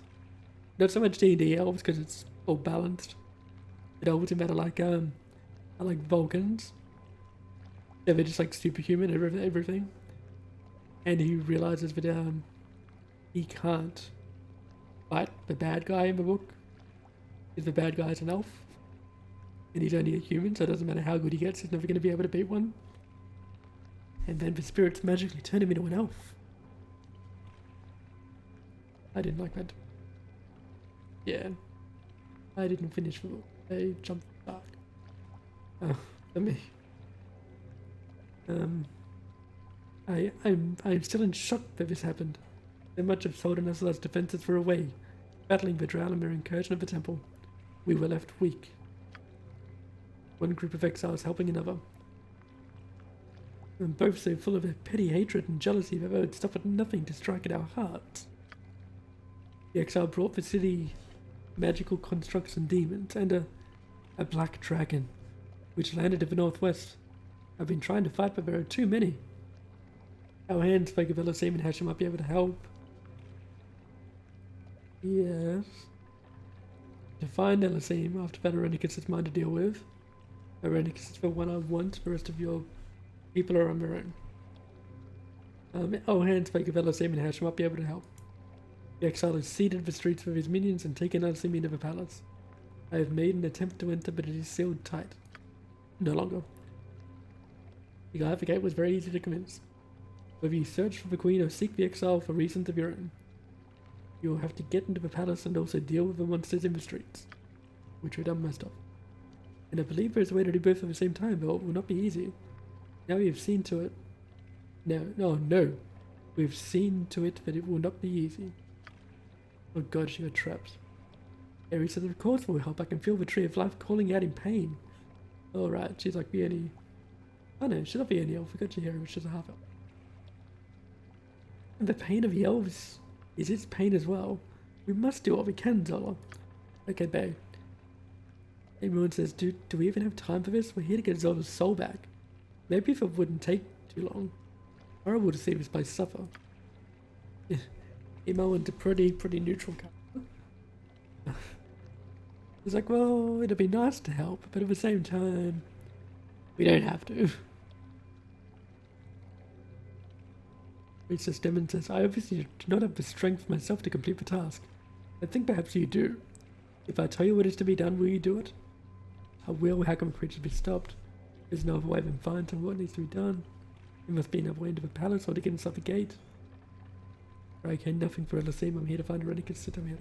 Not so much D&D elves because it's all balanced. But elves are like Vulcans. Yeah, they're just like superhuman, everything. And he realizes that he can't fight the bad guy in the book. Because the bad guy's an elf. And he's only a human, so it doesn't matter how good he gets, he's never going to be able to beat one. And then the spirits magically turn him into an elf. I didn't like that. Yeah. I didn't finish the book. I jumped back. Oh, for me. I'm still in shock that this happened. So much of Soldanas's defenses were away, battling the Drowlamir incursion of the temple. We were left weak. One group of exiles helping another. And both so full of a petty hatred and jealousy that they would stop at nothing to strike at our hearts. The exile brought the city magical constructs and demons, and a black dragon, which landed in the northwest. I've been trying to fight, but there are too many. Our hands spoke of Elysim and how she might be able to help. Yes. To find Elysim after that, Irenicus is mine to deal with. Irenicus is the one I want, the rest of your people are on their own. Our hands spoke of Elysim and how she might be able to help. The exile has seeded the streets with his minions and taken Elysim into the palace. I have made an attempt to enter, but it is sealed tight. No longer. The guy at the gate was very easy to convince. Whether you search for the queen or seek the exile for reasons of your own, you will have to get into the palace and also deal with the monsters in the streets, which we've done most of. And I believe there is a way to do both at the same time, but it will not be easy. Now we have seen to it. No. We've seen to it that it will not be easy. Oh god, she got trapped. Ares said, of course we'll help. I can feel the tree of life calling out in pain. Alright, she's like the only... Oh no, she's not the only elf. I forgot to hear her, she's a half elf. And the pain of the elves is its pain as well. We must do what we can, Zola. Okay, babe. Everyone says, do we even have time for this? We're here to get Zola's soul back. Maybe if it wouldn't take too long. Horrible to see this place suffer. Emo went to pretty neutral color. It's like, well, it'd be nice to help, but at the same time, we don't have to. Princess Demon says, I obviously do not have the strength myself to complete the task. I think perhaps you do. If I tell you what is to be done, will you do it? I will. How can the creature be stopped? There's no other way than find out what needs to be done. There must be another way into the palace or to get inside the gate. Okay, nothing for Elysim. I'm here to find Irenicus. Sit down here.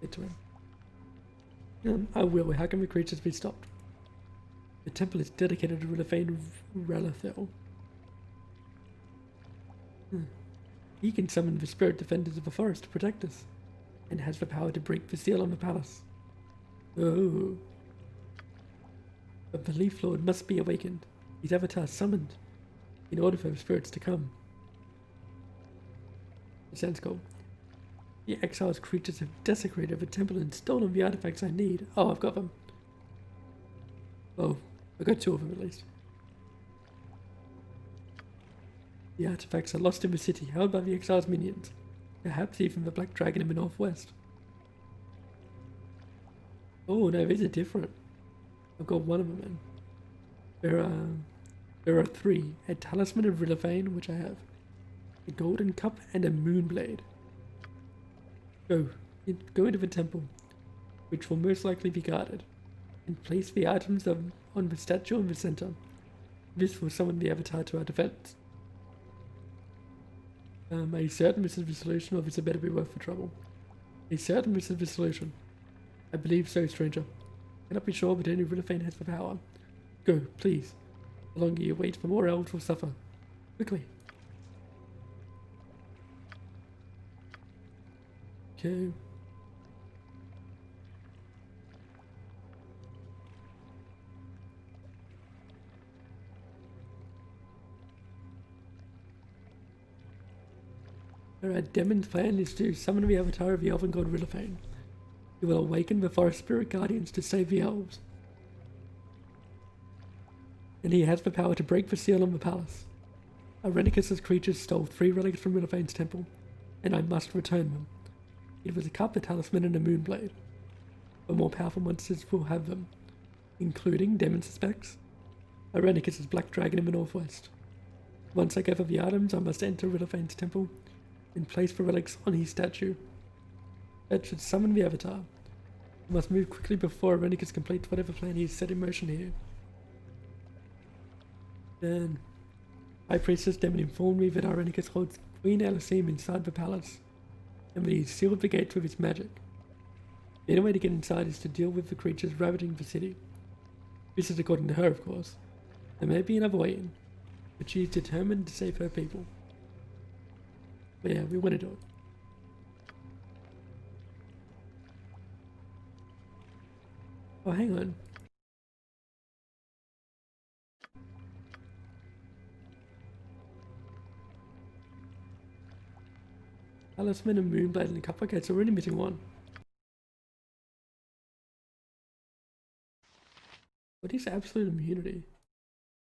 Get to him. I will. How can the creatures be stopped? The temple is dedicated to Relafane Relathel. He can summon the spirit defenders of the forest to protect us, and has the power to break the seal on the palace. Oh. But the Leaf Lord must be awakened, his avatar summoned, in order for the spirits to come. It sounds cool. The exiled creatures have desecrated the temple and stolen the artifacts I need. Oh, I've got them. Oh, I got 2 of them at least. The artifacts are lost in the city, held by the exile's minions. Perhaps even the black dragon in the northwest. Oh no, these are different. I've got one of them in. There are 3. A talisman of Relafane, which I have. A golden cup and a moonblade. Go into the temple, which will most likely be guarded, and place the items on the statue in the center. This will summon the avatar to our defense. Are you certain this is the solution, or this had better be worth the trouble? Are you certain this is the solution? I believe so, stranger. Cannot be sure, but only Relafane has the power. Go, please. The longer you wait, the more elves will suffer. Quickly. Okay. Alright, Demon's plan is to summon the avatar of the elven god Relafane. He will awaken the forest spirit guardians to save the elves. And he has the power to break the seal on the palace. Irenicus's creatures stole 3 relics from Ridderfane's temple, and I must return them. It was a cup, a talisman, and a moonblade. The more powerful monsters will have them, including, Demon suspects, Irenicus's black dragon in the northwest. Once I gather the items, I must enter Ridderfane's temple and place the relics on his statue. That should summon the Avatar. I must move quickly before Irenicus completes whatever plan he has set in motion here. Then, High Priestess Demon informed me that Irenicus holds Queen Elysium inside the palace, and that he sealed the gates with his magic. The only way to get inside is to deal with the creatures ravaging the city. This is according to her, of course. There may be another way in, but she is determined to save her people. But yeah, we want to do it. Oh, hang on. Talisman and Moonblade and a cup. Okay, so we're only missing one. What is absolute immunity?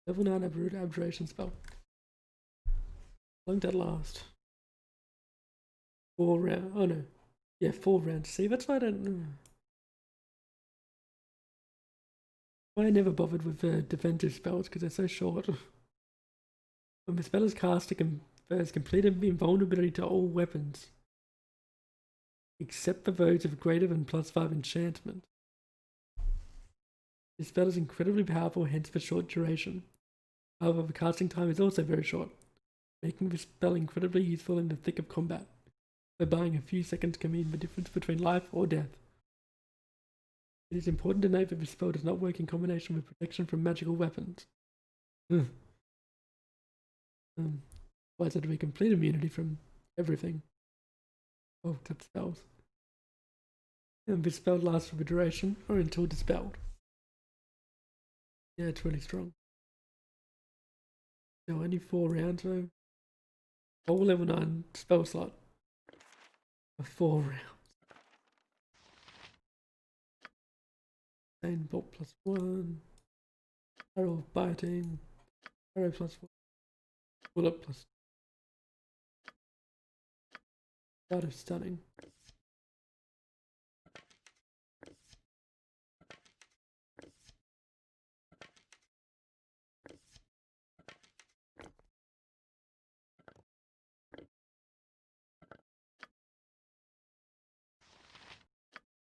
Level 9 abjuration spell. How long did that last? 4 rounds. Oh no. Yeah, 4 rounds. See, that's why I don't know. Why I never bothered with the defensive spells, because they're so short. When the spell is cast, it confers complete invulnerability to all weapons, except for those of greater than +5 enchantment. This spell is incredibly powerful, hence the short duration. However, the casting time is also very short, making this spell incredibly useful in the thick of combat, where buying a few seconds can mean the difference between life or death. It is important to note that this spell does not work in combination with protection from magical weapons. Why is it to be complete immunity from everything? Oh, except spells. And this spell lasts for the duration or until dispelled. Yeah, it's really strong. No, only 4 rounds though. Whole level 9 spell slot for 4 rounds. Sane bolt +1. Arrow of biting. Arrow +1. Bullet +2. Out of stunning.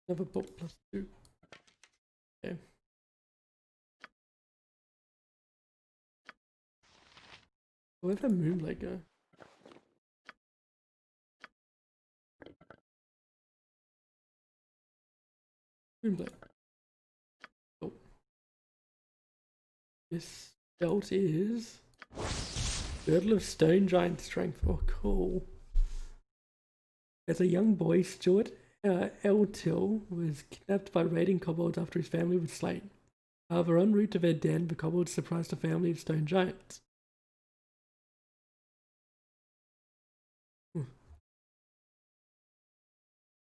Another bolt +2. Okay. Where'd that moonlight go? Moonlight. Oh. This belt is Girdle of Stone Giant Strength. Oh, cool. As a young boy, Stuart Eltil was kidnapped by raiding kobolds after his family was slain. However, en route to their den, the kobolds surprised a family of stone giants.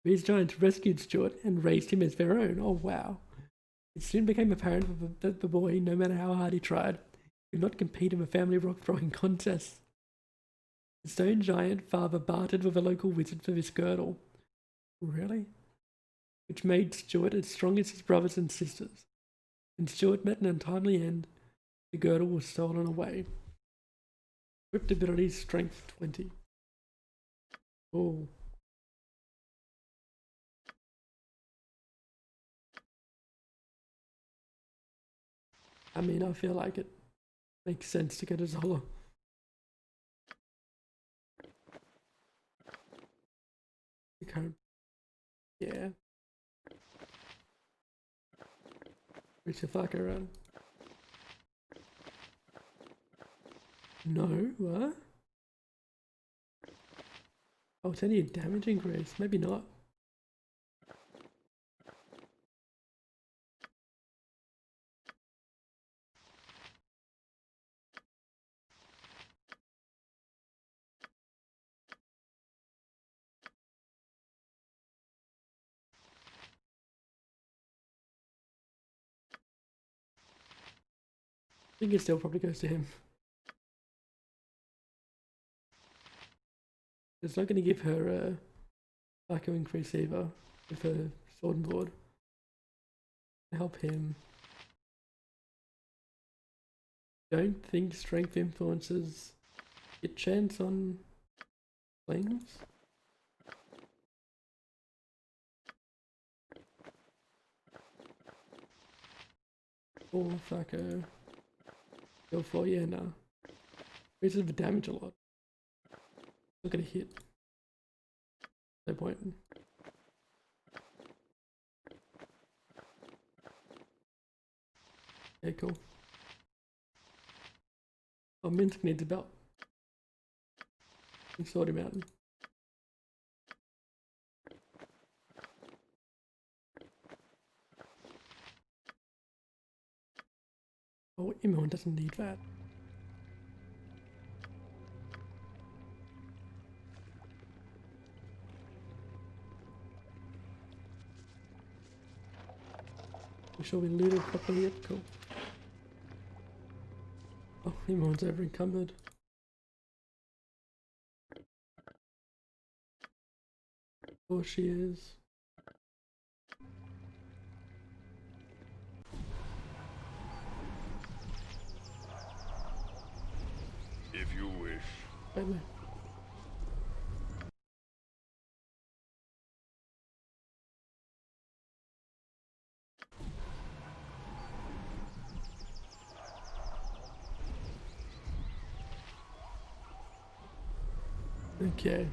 These giants rescued Stuart and raised him as their own. Oh wow. It soon became apparent that the boy, no matter how hard he tried, could not compete in the family rock throwing contest. The stone giant father bartered with a local wizard for this girdle. Really? Which made Stuart as strong as his brothers and sisters. When Stuart met an untimely end, the girdle was stolen away. Equipped abilities, strength 20. Oh. I mean, I feel like it makes sense to get a Zola. Yeah. Reach the fuck around. No, what? Oh, it's only a damage increase. Maybe not. think it still probably goes to him. It's not going to give her a Psycho increase either with her sword and board. Help him. Don't think strength influences hit chance on slings. Or Psycho. Go for, yeah, no. Increases the damage a lot. Not gonna hit. No point. Okay, cool. Oh, Minsk needs a belt. And sort him out. Oh, Imon doesn't need that. Make sure we loot it properly. Yep, cool. Oh, Imon's over encumbered. Of course she is. If you wish. Wait. Okay.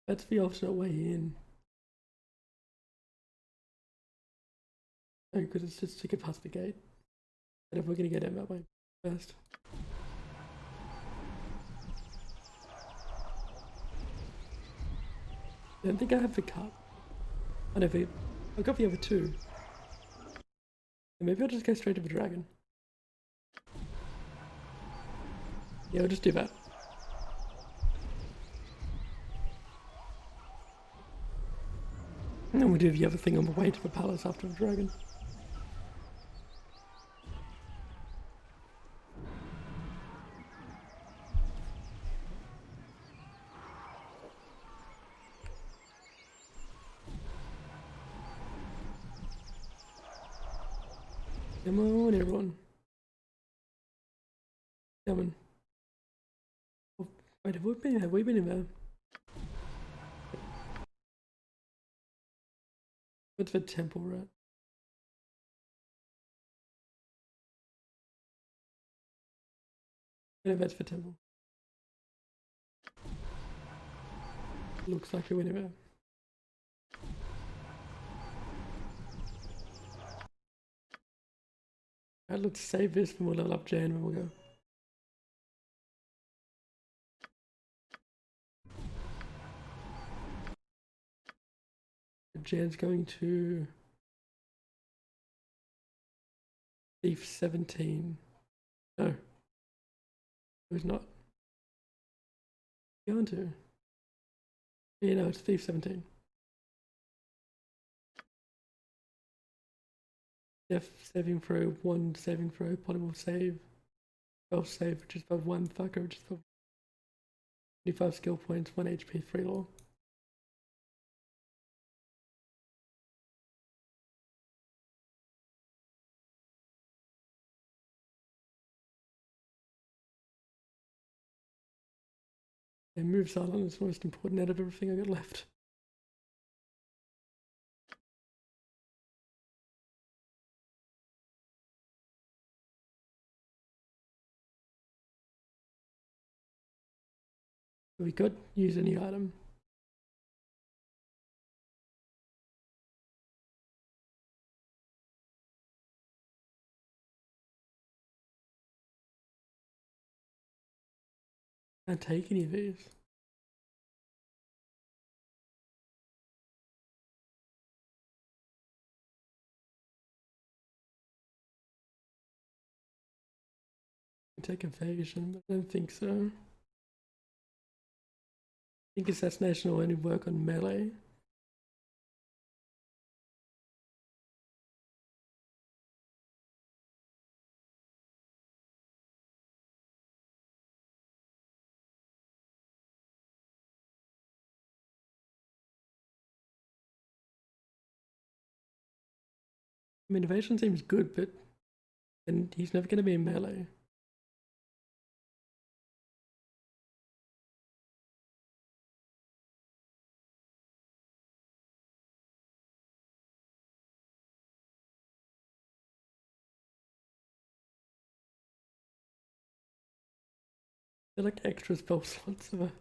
That's the alternate way in. Oh, because it's just to get past the gate. But if we're gonna get in that way first. I don't think I have the cup. I know I've got the other two. And maybe I'll just go straight to the dragon. Yeah, I'll just do that. And then we'll do the other thing on the way to the palace after the dragon. Come on, everyone. Come on. Oh, wait, have we been in there? What's the temple, right? No, that's the temple. Looks like we went in there. Alright, let's save this and we'll level up Jan when we'll go. Jan's going to Thief 17. No. Who's not? Going to? Yeah, no, it's Thief 17. Death saving throw, 1 saving throw, potable save, 12 save, which is above 1 fucker, which is above 25 skill points, 1 HP, 3 law. And move silent is the most important out of everything I got left. We could use any item. Can't take any of these. Take evasion, but I don't think so. think assassination will only work on melee. I mean, evasion seems good, but and he's never going to be in melee. They're like extra spell slots of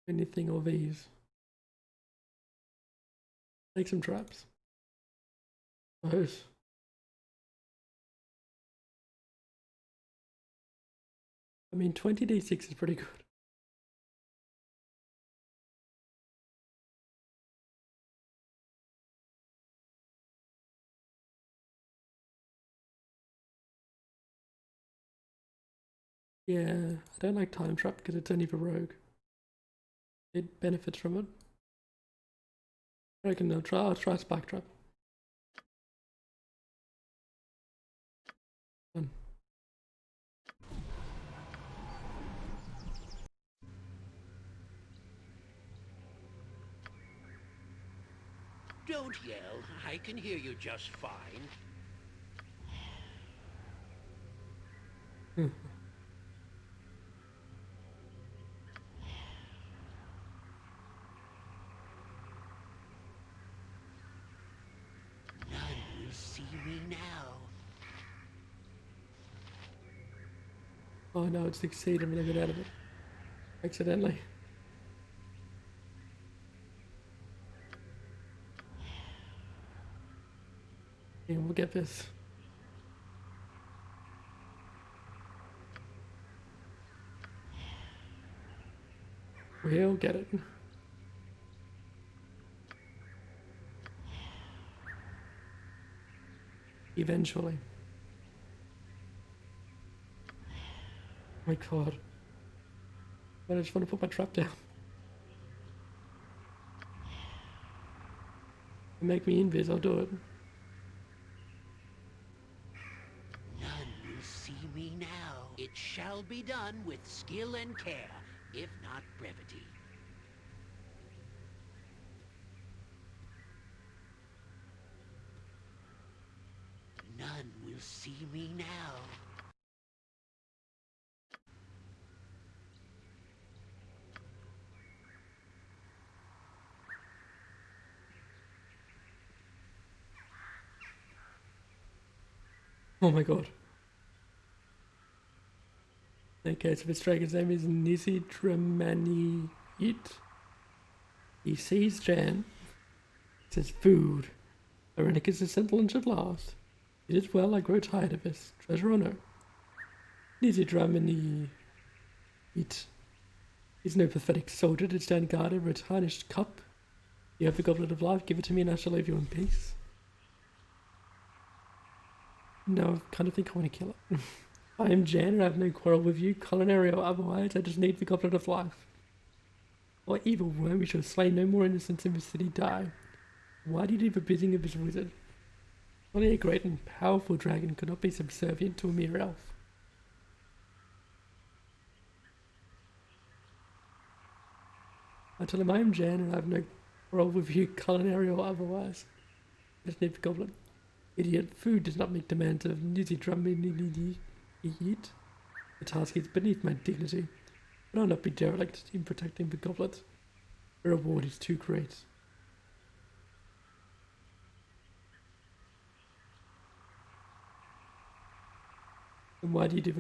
anything or these. Take some traps. Those. I mean, 20d6 is pretty good. Yeah, I don't like time trap because it's only for rogue. It benefits from it. I reckon I'll try spike trap. Done. Don't yell. I can hear you just fine. None will see me now. Oh no, it succeeded when I got out of it. Accidentally. Yeah, we'll get this. We'll get it. Eventually. Oh my god. I just want to put my trap down. Make me invis, I'll do it. None will see me now. It shall be done with skill and care, if not brevity. None will see me now. Oh my god. Okay, so this dragon's name is Nizidramani It. He sees Jan. Says food. Irenicus is sentinel at last. It is well, I grow tired of this. Treasure or no? Nizidramani It is no pathetic soldier to stand guard over a tarnished cup. You have the goblet of life, give it to me and I shall leave you in peace. No, I kind of think I want to kill it. I am Jan and I have no quarrel with you, culinary or otherwise, I just need the goblet of life. Or evil worm, we shall slay no more innocents in the city die. Why do you leave the bidding of this wizard? Only a great and powerful dragon could not be subservient to a mere elf. I tell him I am Jan and I have no quarrel with you, culinary or otherwise. I just need the goblet. Idiot, food does not make demands of Nizidramani It. The task is beneath my dignity, but I'll not be derelict in protecting the goblet. The reward is too great. And why do you do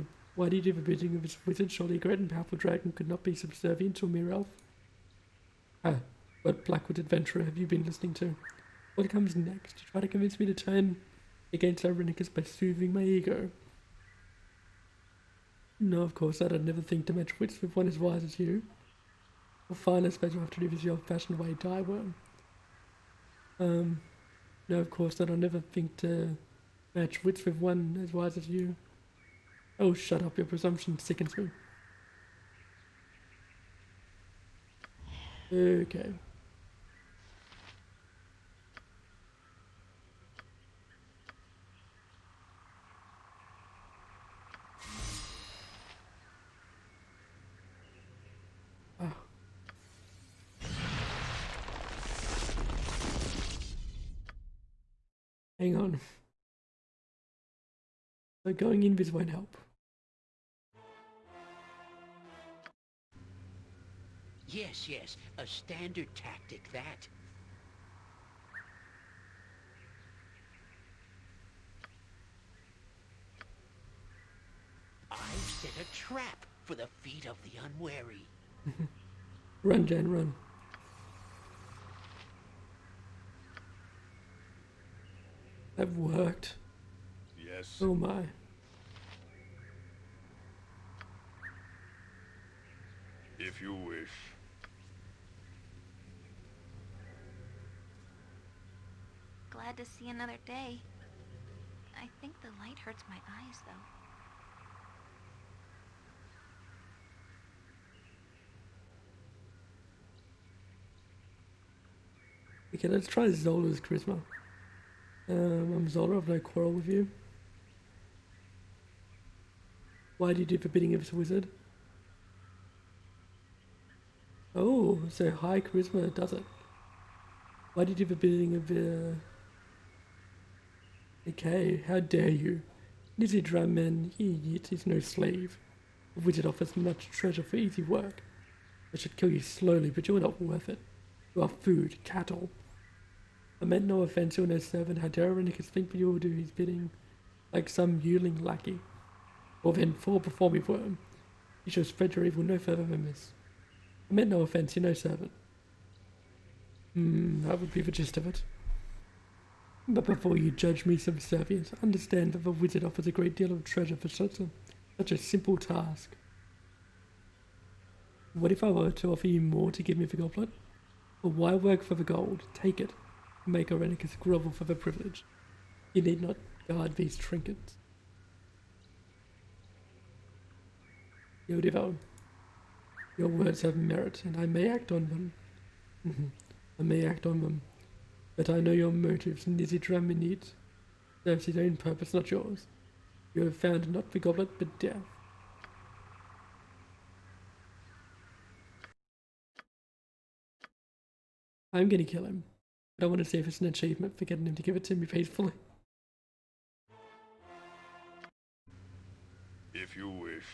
the bidding of this wizard? Surely a great and powerful dragon could not be subservient to a mere elf. Ah, what Blackwood adventurer have you been listening to? What comes next? You try to convince me to turn against Irenicus by soothing my ego. No, of course not. I'd never think to match wits with one as wise as you. Well, fine, I suppose you'll have to do this the old-fashioned way, die worm. No, of course not. I'll never think to match wits with one as wise as you. Oh, shut up. Your presumption sickens me. Okay. Ah. Hang on. So going invis won't help. Yes, yes, a standard tactic, that. I've set a trap for the feet of the unwary. Run, Jan, run. That worked. Yes. Oh my. If you wish. Glad to see another day. I think the light hurts my eyes, though. Okay, let's try Zola's charisma. I'm Zola, I've no quarrel with you. Why do you do the bidding of this wizard? Oh, so high charisma does it. Why do you do the bidding of the... Okay, how dare you? Nizzy Drumman, he is no slave. The wizard offers much treasure for easy work. I should kill you slowly, but you're not worth it. You are food, cattle. I meant no offense, you're no servant. How dare Irenicus think that you will do his bidding like some yearling lackey? Or then fall before me for him. You shall spread your evil no further than this. I meant no offense, you're no servant. That would be the gist of it. But before you judge me subservient, understand that the wizard offers a great deal of treasure for such a simple task. What if I were to offer you more to give me the goblet? Or why work for the gold? Take it. Make Irenicus grovel for the privilege. You need not guard these trinkets. Yodivo, your words have merit, and I may act on them. I may act on them. But I know your motives, Nizidramminid. Serves his own purpose, not yours. You have found not the goblet, but death. I'm gonna kill him. But I want to see if it's an achievement for getting him to give it to me faithfully. If you wish.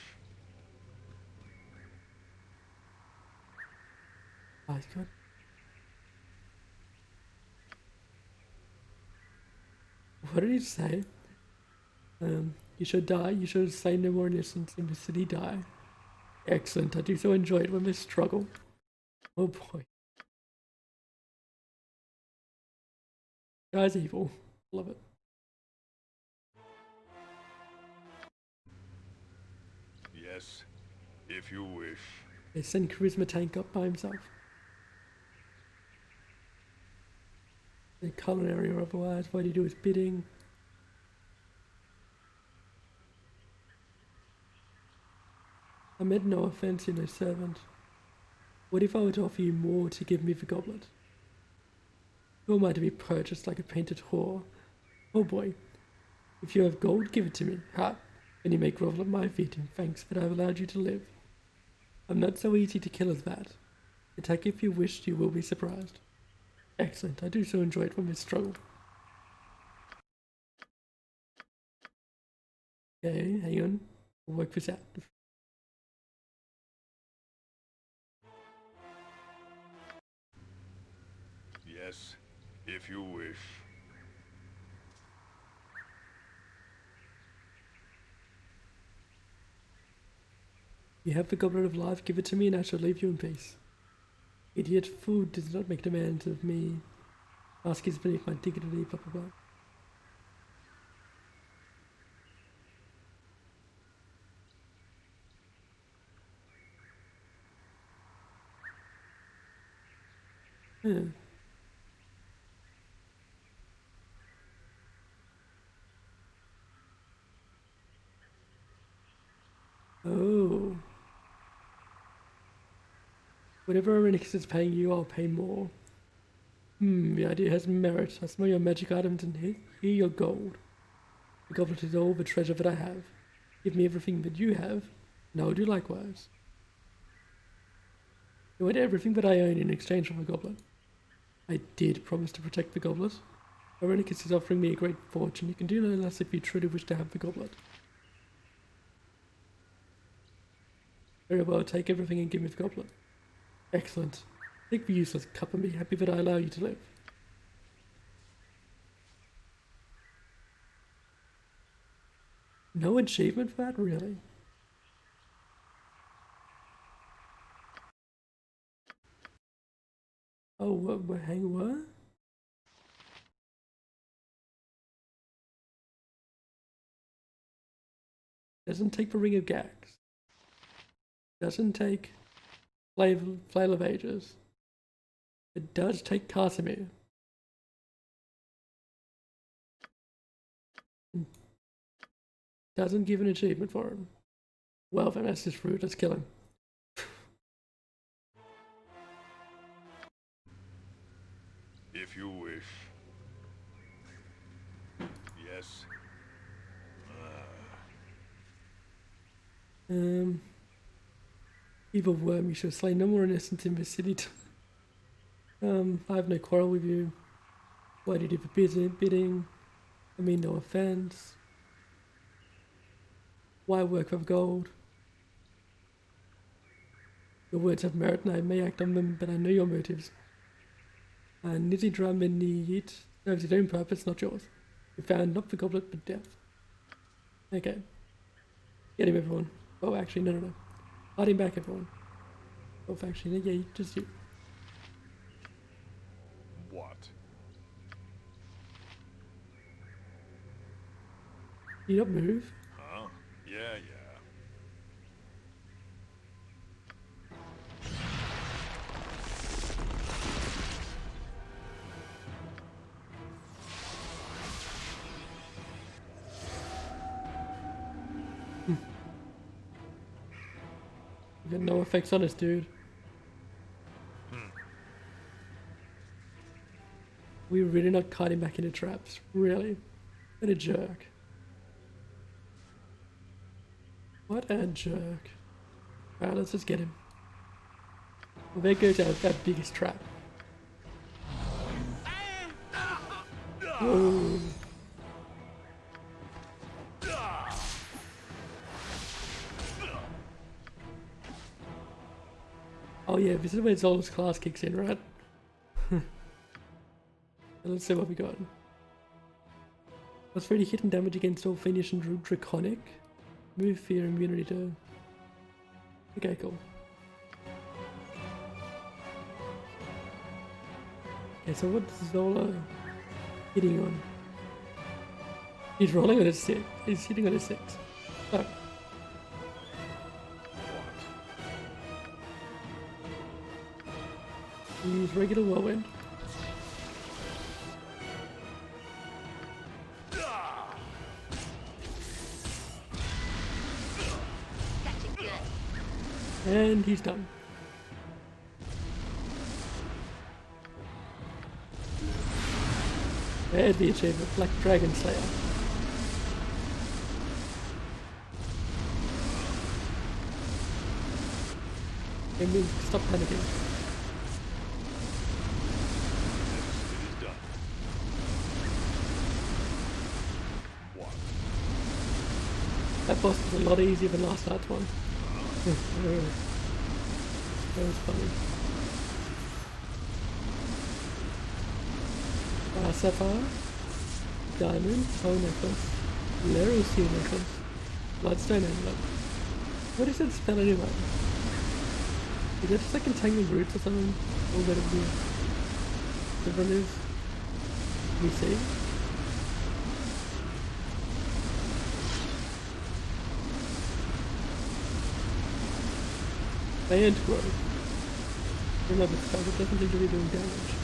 Oh, he's good. What did he say? You should die. You should say no more innocents in the city die. Excellent. I do so enjoy it when they struggle. Oh boy. Guy's evil. Love it. Yes. If you wish. They send Charisma Tank up by himself. The culinary or otherwise, why do you do his bidding? I meant no offense, you're no servant. What if I were to offer you more to give me the goblet? Who am I to be purchased like a painted whore? Oh boy. If you have gold, give it to me. Ha! Then you may grovel at my feet in thanks that I've allowed you to live. I'm not so easy to kill as that. Attack if you wish, you will be surprised. Excellent, I do so enjoy it when we struggle. Okay, hang on. We'll work this out. Yes. If you wish. You have the goblet of life, give it to me and I shall leave you in peace. Idiot, food does not make demands of me. Ask is beneath my dignity, blah blah blah. Yeah. Oh. Whatever Arenicus is paying you, I'll pay more. The idea has merit. I smell your magic items and here your gold. The goblet is all the treasure that I have. Give me everything that you have, and I will do likewise. You want everything that I own in exchange for the goblet. I did promise to protect the goblet. Arenicus is offering me a great fortune. You can do no less if you truly wish to have the goblet. Very well, take everything and give me the goblet. Excellent. Take the useless cup and be happy that I allow you to live. No achievement for that, really? Oh, hang what? Doesn't take the Ring of Gags. Doesn't take Flail of Ages. It does take Casimir. Doesn't give an achievement for him. Well, then that's just rude. Let's kill him. If you wish. Yes. Evil worm, you shall slay no more innocents in this city. I have no quarrel with you. Why did you do the bidding? I mean no offense. Why work with gold? Your words have merit and I may act on them, but I know your motives. Nizzy drum and Niyit serves his own purpose, not yours. You found not the goblet, but death. Okay. Get him, everyone. Oh, actually, no. Fight him back, everyone. Oh, actually, yeah, just you. What? You not move? Huh? Yeah. You got no effects on us, dude. We're really not kiting back into traps. Really? What a jerk. What a jerk. Alright, let's just get him. Well, there goes our biggest trap. Whoa. Oh yeah, this is where Zola's class kicks in, right? Let's see what we got. Plus 30 hidden damage against all Fiendish and Draconic. Move fear immunity to... Okay, cool. Okay, so what's Zola hitting on? He's rolling on a 6. He's hitting on a 6. Oh. Use regular whirlwind. And he's done. There's the achievement, Black Dragon Slayer. Okay, move, stop panicking. That boss was a lot easier than last night's one. That was funny. Sapphire, Diamond, Soul Necklace, Laurel Seal Necklace, Bloodstone Amulet. What is that spell anyway? Is that just like Entangling Roots or something? Or whatever it is? Let me see. And growth. Remember, spell that doesn't seem to be doing damage.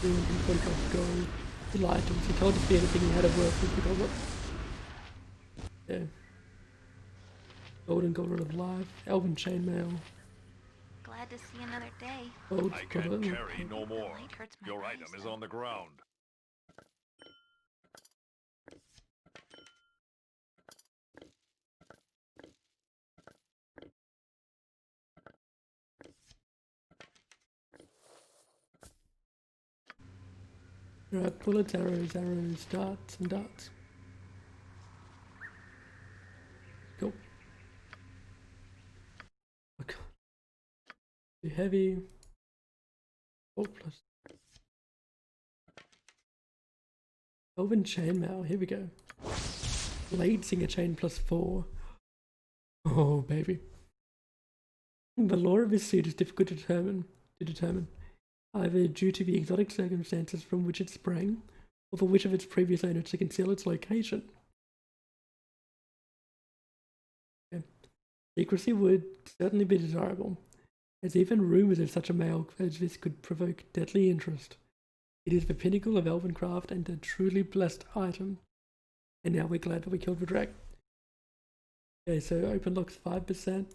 245 gold. He lied to us. He told us anything he had of worth with the goblet. Yeah. Golden Goblet of Life, Elven Chainmail, Glad to see another day. Gold I can't Goblet. carry no The more. light hurts my Your eyes, item is though. on the ground. Right, bullets, arrows, darts, and darts. Cool. Oh god. Too heavy. 4 plus. Elven Chainmail, here we go. Blade Singer Chain plus 4. Oh baby. The lore of this suit is difficult to determine, either due to the exotic circumstances from which it sprang, or the wish of its previous owner to conceal its location. Okay. Secrecy would certainly be desirable, as even rumours of such a mail as this could provoke deadly interest. It is the pinnacle of elven craft and a truly blessed item. And now we're glad that we killed the dragon. Okay, so open locks 5%,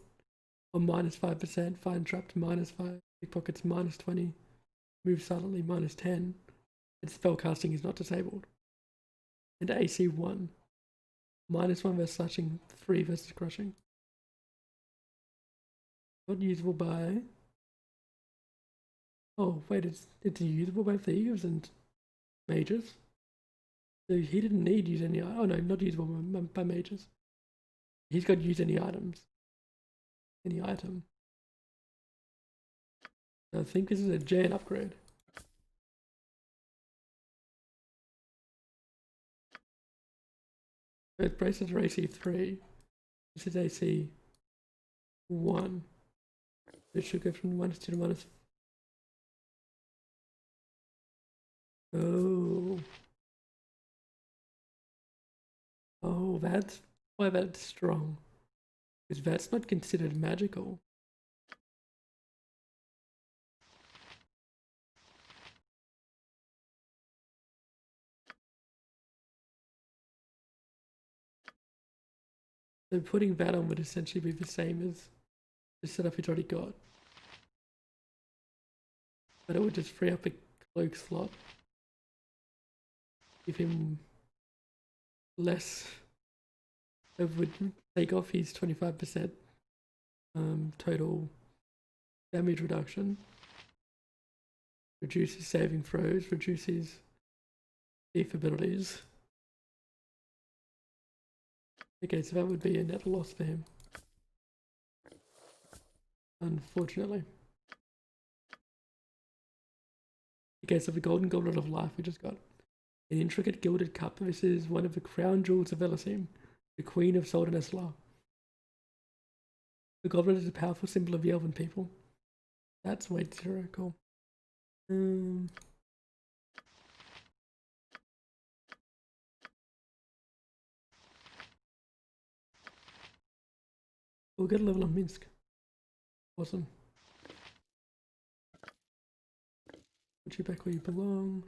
or minus 5%, find trapped minus 5, pickpockets minus 20, move silently minus 10, and spell casting is not disabled. And AC 1, minus 1 versus slashing, 3 versus crushing. Not usable by... Oh wait, it's usable by thieves and mages? So he didn't need use any... Oh no, not usable by mages. He's got use any items. Any item. I think this is a Jan upgrade. Both braces are AC 3. This is AC 1. It should go from -2 to -. Oh. Oh, that's why that's strong. Because that's not considered magical. So putting that on would essentially be the same as the setup he's already got. But it would just free up a cloak slot. Give him less. It would take off his 25% total damage reduction. Reduce his saving throws, reduce his thief abilities. Okay, so that would be a net loss for him. Unfortunately. Okay, so the Golden Goblet of Life we just got. An intricate gilded cup. This is one of the crown jewels of Elysium, the Queen of Soldanesla. The goblet is a powerful symbol of the elven people. That's weight 0, cool. We'll get a level on Minsk. Awesome. Put you back where you belong.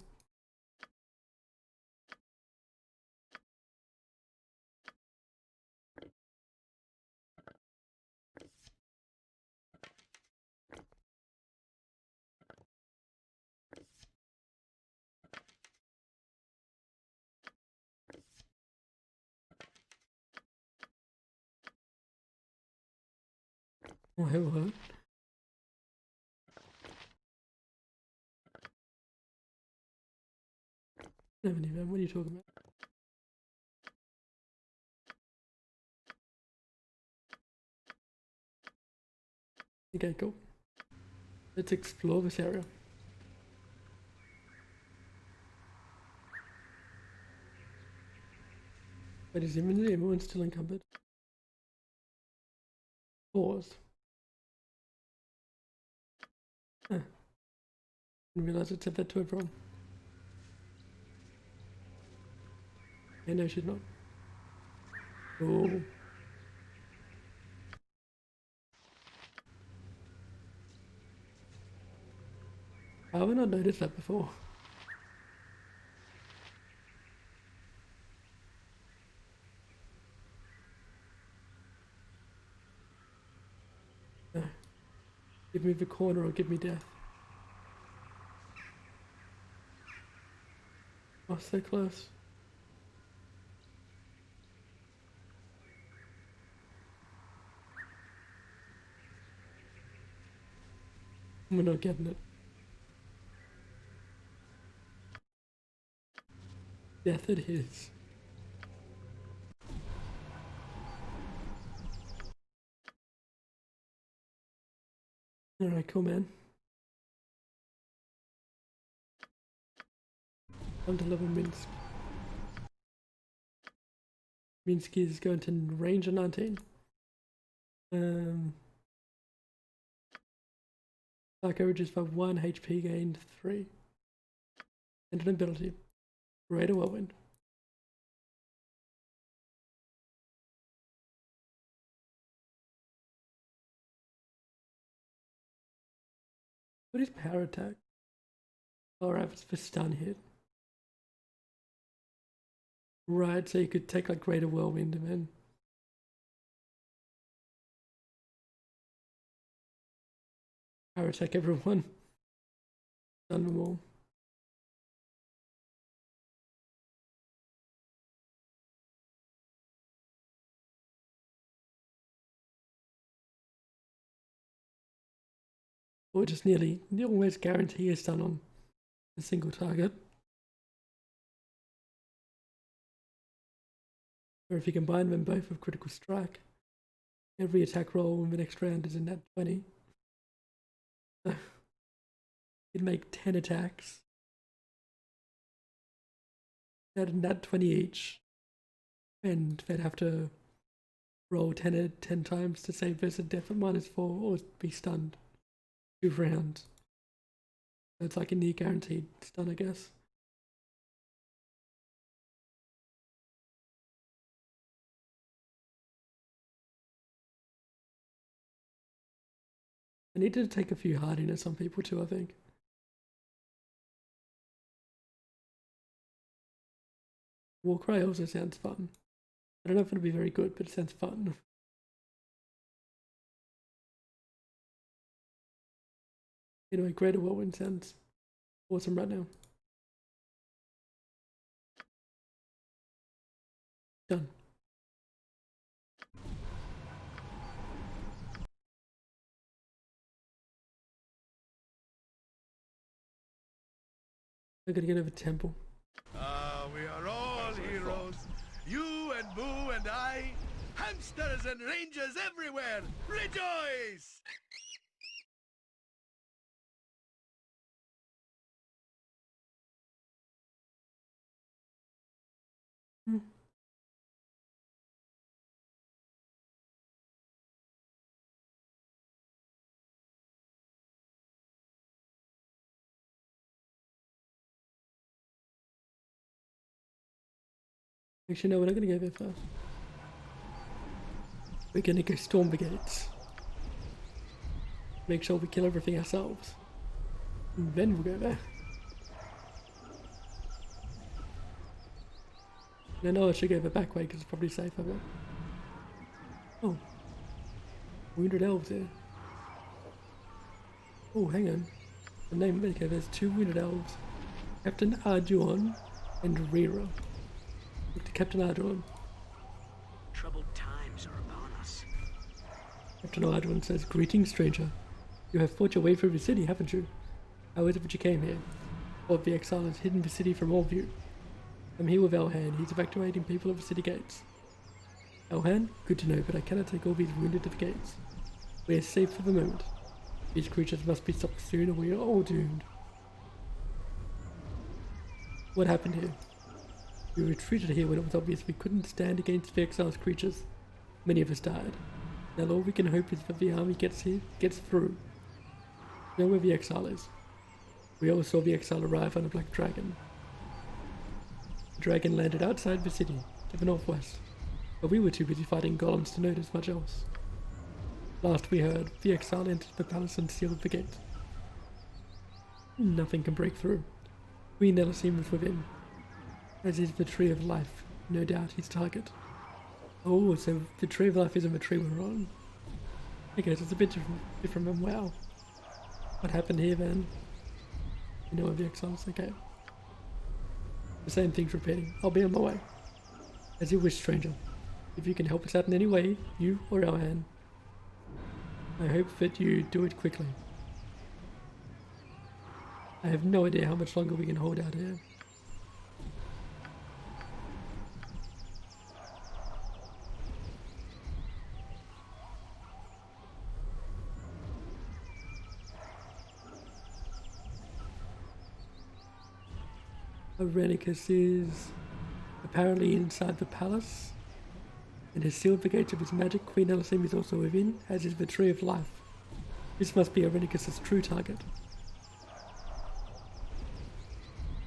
Oh, hey, what? Never knew, man. What are you talking about? Okay, cool. Let's explore this area. But is everyone still encumbered? Pause. Huh. Didn't realize it said that to everyone. Yeah, no, she's not. Oh. How have I not noticed that before? give me the corner or give me death. Oh, so close. We're not getting it. Death it is. Alright, cool, man. On to level Minsk. Minsk is going to range of 19. Dark averages for 1 HP gained 3. And an ability. Greater Whirlwind. What is power attack? Alright, it's for stun hit. Right, so you could take like Greater Whirlwind and then power attack everyone. Stun them all. Or just nearly always guarantee a stun on a single target. Or if you combine them both with critical strike, every attack roll in the next round is in that 20. So you'd make 10 attacks. That nat 20 each. And they'd have to roll 10 times to save versus a death at -4 or be stunned. 2 rounds. So it's like a near guaranteed stun, I guess. I need to take a few hardiness on people too, I think. Warcry also sounds fun. I don't know if it'll be very good, but it sounds fun. Anyway, Greater Whirlwind sounds awesome right now. Done. I gotta get over Temple. We are all heroes. You and Boo and I. Hamsters and rangers everywhere. Rejoice! Actually, no, we're not gonna go there first. We're gonna go storm the gates. Make sure we kill everything ourselves. And then we'll go there. I know I should go the back way because it's probably safer, but... Oh. Wounded elves here. Oh, hang on. The name, okay, there's 2 wounded elves. Captain Arduon and Rira. Look to Captain Arduon. Troubled times are upon us. Captain Arduon says, "Greetings, stranger. You have fought your way through the city, haven't you? How is it that you came here? Lord the Exile has hidden the city from all view. I'm here with Elhan. He's evacuating people of the city gates." Elhan? Good to know, but I cannot take all these wounded to the gates. We are safe for the moment. These creatures must be stopped soon or we are all doomed. What happened here? We retreated here when it was obvious we couldn't stand against the Exile's creatures. Many of us died. Now all we can hope is that the army gets through. Know where the Exile is. We all saw the Exile arrive on a black dragon. The dragon landed outside the city, to the northwest, but we were too busy fighting golems to notice much else. Last we heard, the Exile entered the palace and sealed the gate. Nothing can break through. Queen Elysim is within, as is the Tree of Life, no doubt his target. Oh, so the Tree of Life isn't the tree we're on. Okay, so it's a bit different than WoW. What happened here, Van? You know of the exiles, okay. The same thing's repeating. I'll be on my way. As you wish, stranger. If you can help us out in any way, you or our Anne, I hope that you do it quickly. I have no idea how much longer we can hold out here. Irenicus is apparently inside the palace and has sealed the gates of his magic. Queen Elisame is also within, as is the Tree of Life. This must be Irenicus' true target.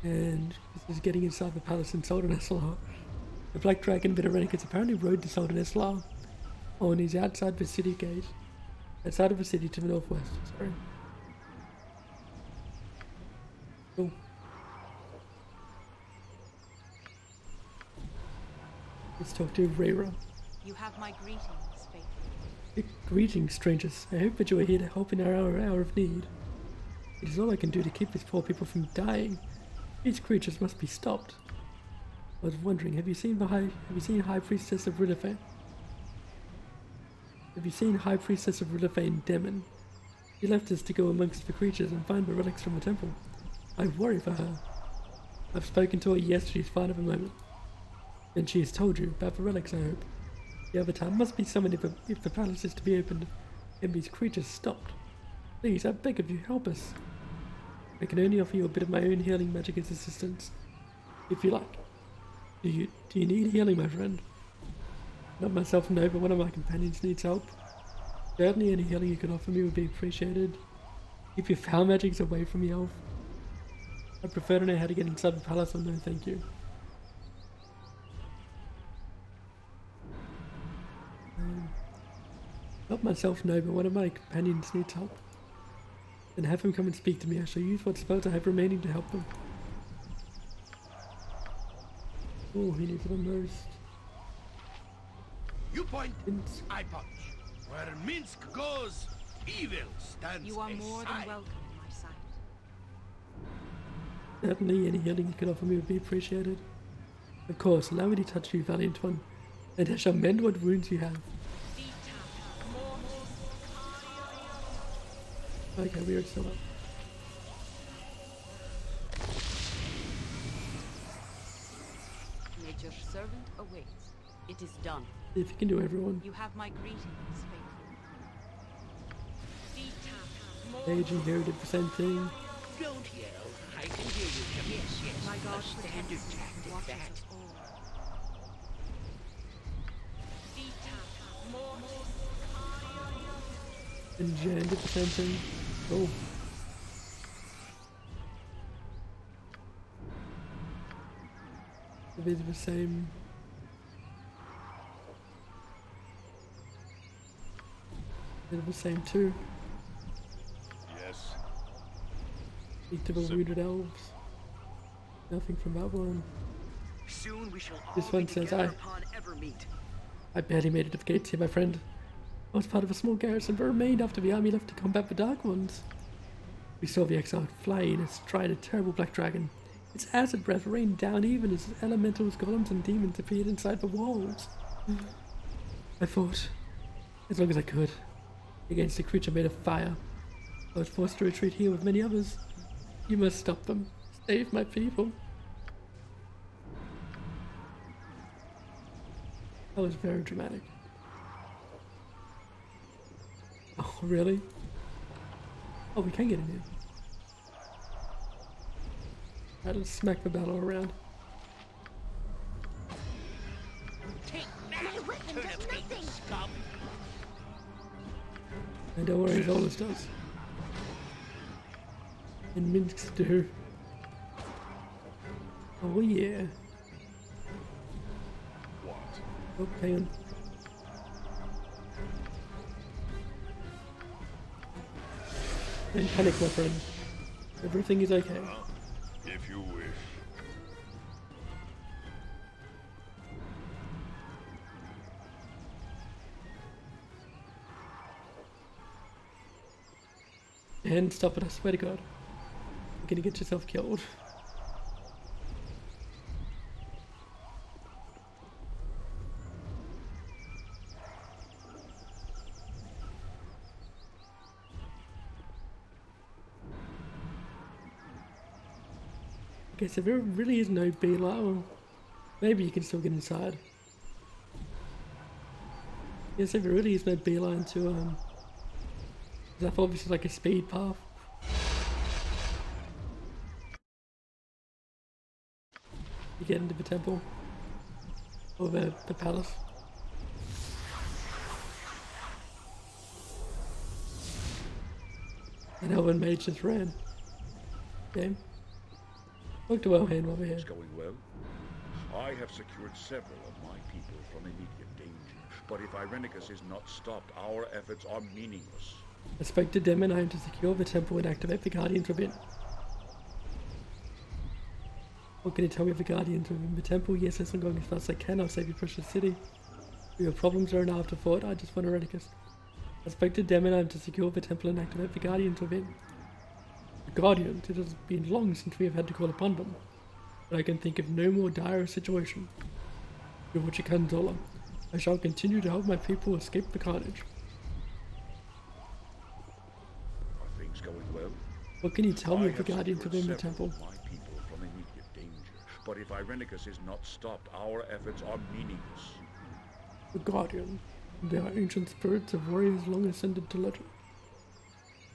And this is getting inside the palace in Soldan Eslar. The Black Dragon bit Irenicus apparently rode to Soldan Eslar. Oh, and he's outside the city gate. Outside of the city to the northwest, sorry. Cool. Let's talk to Rhaera. You have my greetings, faithful. Greetings, strangers. I hope that you are here to help in our hour of need. It is all I can do to keep these poor people from dying. These creatures must be stopped. I was wondering, have you seen High Priestess of Rillife? Have you seen High Priestess of Rillife in Demon? She left us to go amongst the creatures and find the relics from the temple. I worry for her. I've spoken to her, yes, she's fine at the moment. And she has told you about the relics, I hope. The other time must be summoned if the palace is to be opened and these creatures stopped. Please, I beg of you, help us. I can only offer you a bit of my own healing magic as assistance, if you like. Do you need healing, my friend? Not myself, no, but one of my companions needs help. Certainly any healing you can offer me would be appreciated. Keep your foul magics away from me, elf. I prefer to know how to get inside the palace, or no thank you. Not myself, no, but one of my companions needs help. Then have him come and speak to me. I shall use what spells I have remaining to help them. Oh, he needs it the most. You point, Minsk. I punch. Where Minsk goes, evil stands You are more than aside. welcome in my sight. Certainly any healing you could offer me would be appreciated. Of course, allow me to touch you, valiant one, and I shall mend what wounds you have. Okay, we are still up. Nature's servant awaits. It is done. If you can do everyone. You have my greetings, faithful. Age inherited the same thing. Don't yell. I can hear you. Yes, yes. My God a standard protects tactic, and watches that. us all. And Jan did the same thing. Oh. They did the same. They did the same too. Yes. Speak to the wounded elves. Nothing from that one. Soon we shall This all one be says together upon Evermeet. I barely made it to the gates here, my friend. I was part of a small garrison but remained after the army left to combat the Dark Ones. We saw the exiled fly in astride a terrible black dragon. Its acid breath rained down even as elementals, golems, and demons appeared inside the walls. I fought, as long as I could, against a creature made of fire. I was forced to retreat here with many others. You must stop them. Save my people. That was very dramatic. Oh, really? Oh, we can get in here. Right, let's smack the battle around. Take that, turnip-eating scum. And don't worry, Zolas does. And Minsk do. Oh yeah. What? Oh, hang on. Don't panic, my friend. Everything is okay. If you wish. And stop it, I swear to God. You're gonna get yourself killed. Okay, so there really is no beeline. Maybe you can still get inside. Yes, there really is no beeline to that's obviously like a speed path. You get into the temple or the palace. And Elven Mage just ran. Game. Look to our hand while we're here. It's going well. I have secured several of my people from immediate danger. But if Irenicus is not stopped, our efforts are meaningless. I spoke to Dem and I am to secure the temple and activate the Guardians within. What can you tell me of the Guardians within the temple? Yes, yes, I'm going as fast as I can. I'll save your precious city. If your problems are an afterthought, I just want Irenicus. I spoke to Dem and I am to secure the temple and activate the Guardians within. The Guardians? It has been long since we have had to call upon them. But I can think of no more dire situation. Do what you can, Zola. I shall continue to help my people escape the carnage. Are things going well? What can you tell me I of the have Guardians secured within the several temple? of my people from immediate danger. But if Irenicus is not stopped, our efforts are meaningless. The Guardian. They are ancient spirits of warriors long ascended to legend.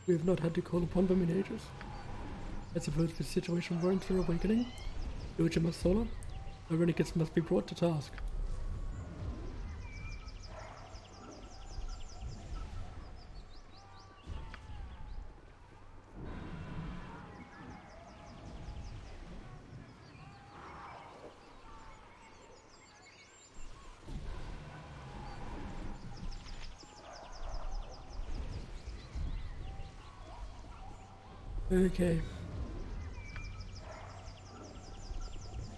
We have not had to call upon them in ages. I suppose the situation warrants their awakening. Do what you must, Sola. Irenicus must be brought to task. Okay.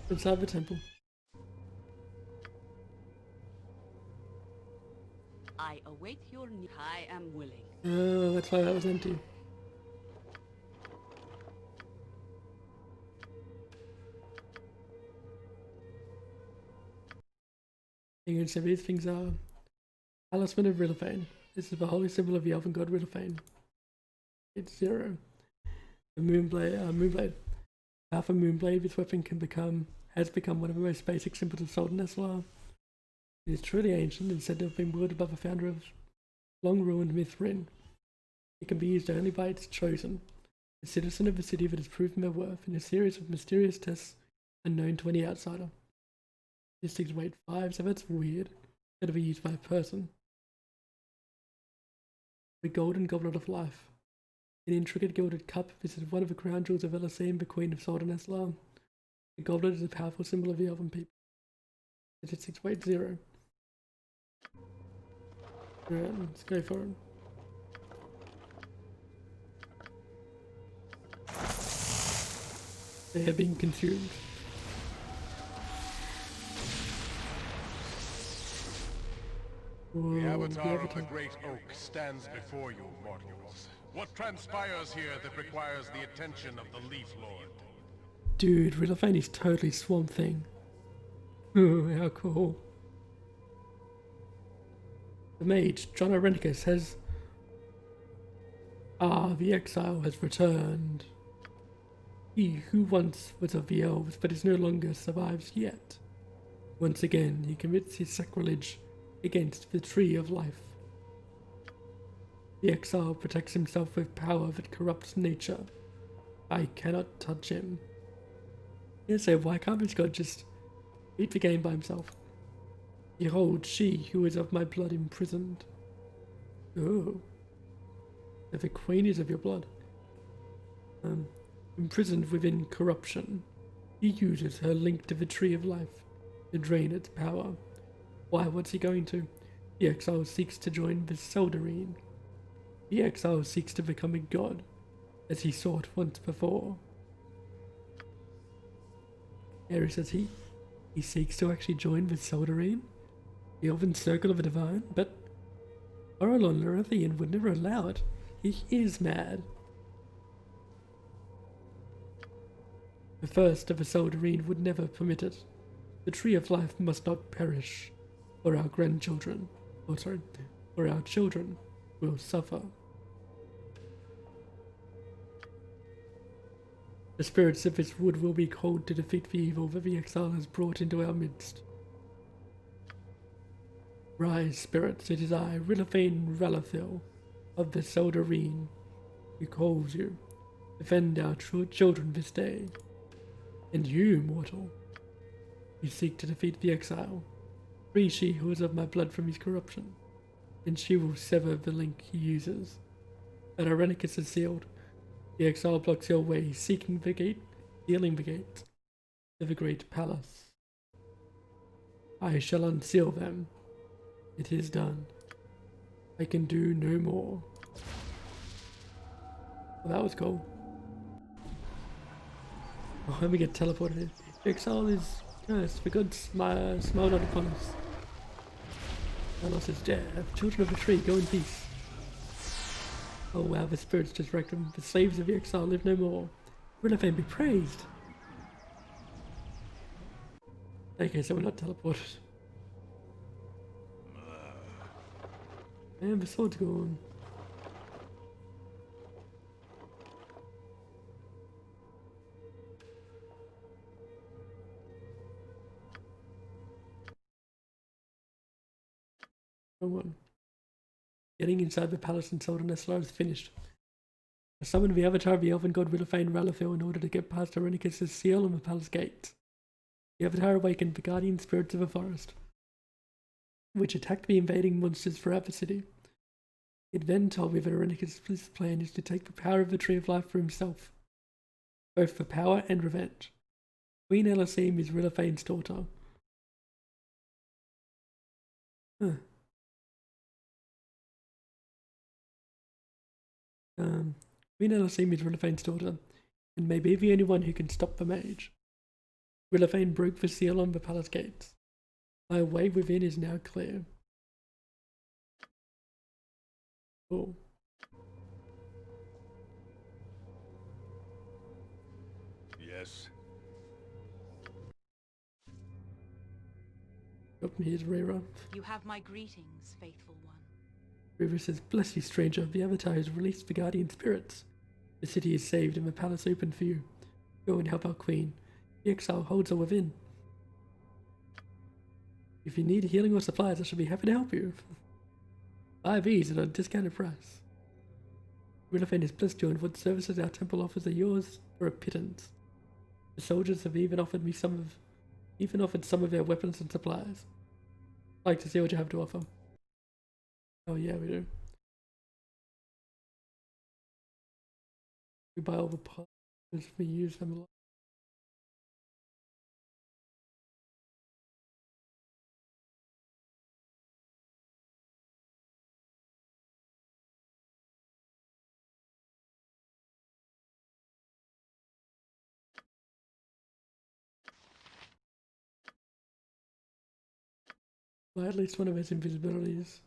Inside the temple. I await your need. I am willing. Oh, that's why that was empty. And so these things are Talisman of Rilliphane. This is the holy symbol of the elven god Rilliphane. It's 0. The Moonblade. Alpha Moonblade, this weapon has become one of the most basic symbols of Soldan SoA. It is truly ancient and said to have been wielded by the founder of long-ruined Myth Rin. It can be used only by its chosen, a citizen of the city that has proven their worth in a series of mysterious tests unknown to any outsider. This thing's weight 5, so that's weird. It can be used by a person. The Golden Goblet of Life. An intricate gilded cup, this is one of the crown jewels of Elisane, the Queen of Soldan SoA. The goblet is a powerful symbol of the elven people. It's 6 weight 0. Alright, let's go for it. They have been consumed. Whoa, The avatar of the Great Oak stands before you, mortals. What transpires here that requires the attention of the Leaf Lord? Dude, Rilliphane is totally Swamp Thing. Oh, how cool. The mage, John Irenicus, has... the exile has returned. He who once was of the elves, but is no longer survives yet. Once again, he commits his sacrilege against the Tree of Life. The exile protects himself with power that corrupts nature. I cannot touch him. Yes, so why can't this god just beat the game by himself? Behold, she who is of my blood imprisoned. Oh. So the queen is of your blood. Imprisoned within corruption. He uses her link to the Tree of Life to drain its power. Why, what's he going to? The exile seeks to join the Seldarine. The exile seeks to become a god, as he sought once before. Harry says he seeks to actually join the Seldarine, the Elven Circle of the Divine, but Orlon Larethian would never allow it. He is mad. The first of a Soldarine would never permit it. The tree of life must not perish, or our grandchildren, or our children will suffer. The spirits of this wood will be called to defeat the evil that the exile has brought into our midst. Rise, spirits, it is I, Rilafane Ralathil, of the Soldarine, who calls you. Defend our true children this day. And you, mortal, you seek to defeat the exile. Free she who is of my blood from his corruption, and she will sever the link he uses. That Irenicus is sealed. The exile blocks your way, seeking the gate, sealing the gate to the great palace. I shall unseal them. It is done. I can do no more. Well, that was cool. Oh, let me get teleported. The exile is cursed. The gods smile not upon us. Talos is dead. Children of the tree, go in peace. Oh wow, the spirits just wrecked them. The slaves of the exile live no more. Rilafane be praised. Okay, so we're not teleported. And the sword's gone. Wrong one. Getting inside the palace and Soldanesslar is finished. I summoned the avatar of the elven god Rilafane Ralathil in order to get past Irenicus' seal on the palace gate. The avatar awakened the guardian spirits of the forest, which attacked the invading monsters throughout the city. It then told me that Irenicus' plan is to take the power of the Tree of Life for himself, both for power and revenge. Queen Elasim is Rilafane's daughter. Huh. Queen Elasim is Rilafane's daughter, and may be the only one who can stop the mage. Rilafane broke the seal on the palace gates. My way within is now clear. Cool. Yes. Up me is Rera. You have my greetings, faithful one. Rera says, "Bless you, stranger. The Avatar has released the guardian spirits. The city is saved and the palace open for you. Go and help our queen. The exile holds her within. If you need healing or supplies, I shall be happy to help you. 5 E's at a discounted price. Rilafane is blessed you, and what services our temple offers are yours for a pittance. The soldiers have even offered some of their weapons and supplies. I'd like to see what you have to offer." Oh yeah, we do. We buy all the parts, we use them a lot. Well, at least one of his invisibilities.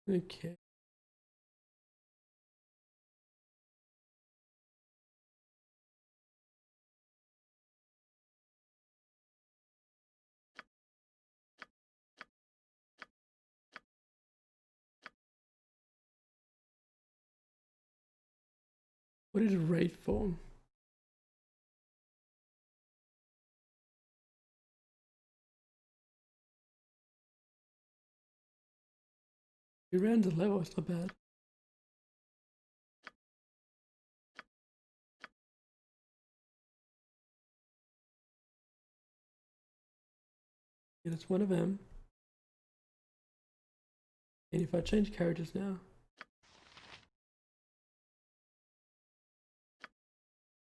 Okay. What is Wraith for? We ran the level, it's not bad. Yeah, that's one of them. And if I change characters now.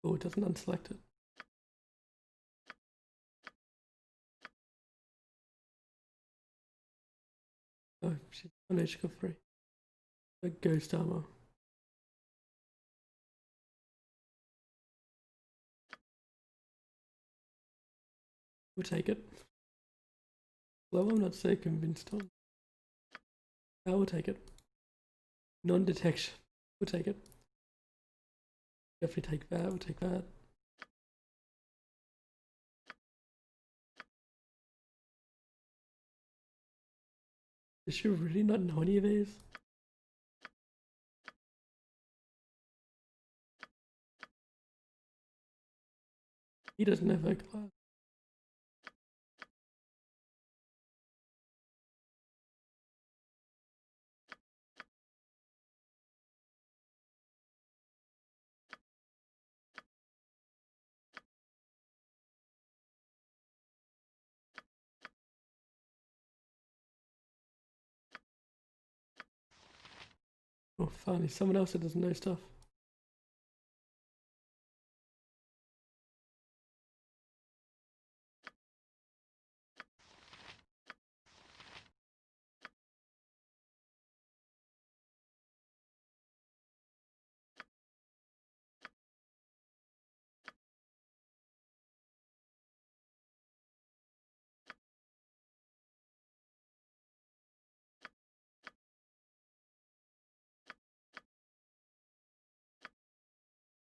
Oh, it doesn't unselect it. Oh, she's on HQ 3. A ghost armor. We'll take it. Well, I'm not so convinced on. I will take it. Non-detection. We'll take it. Definitely take that. We'll take that. Does she really not know any of these? He doesn't have a class. Oh, finally, someone else that doesn't know stuff.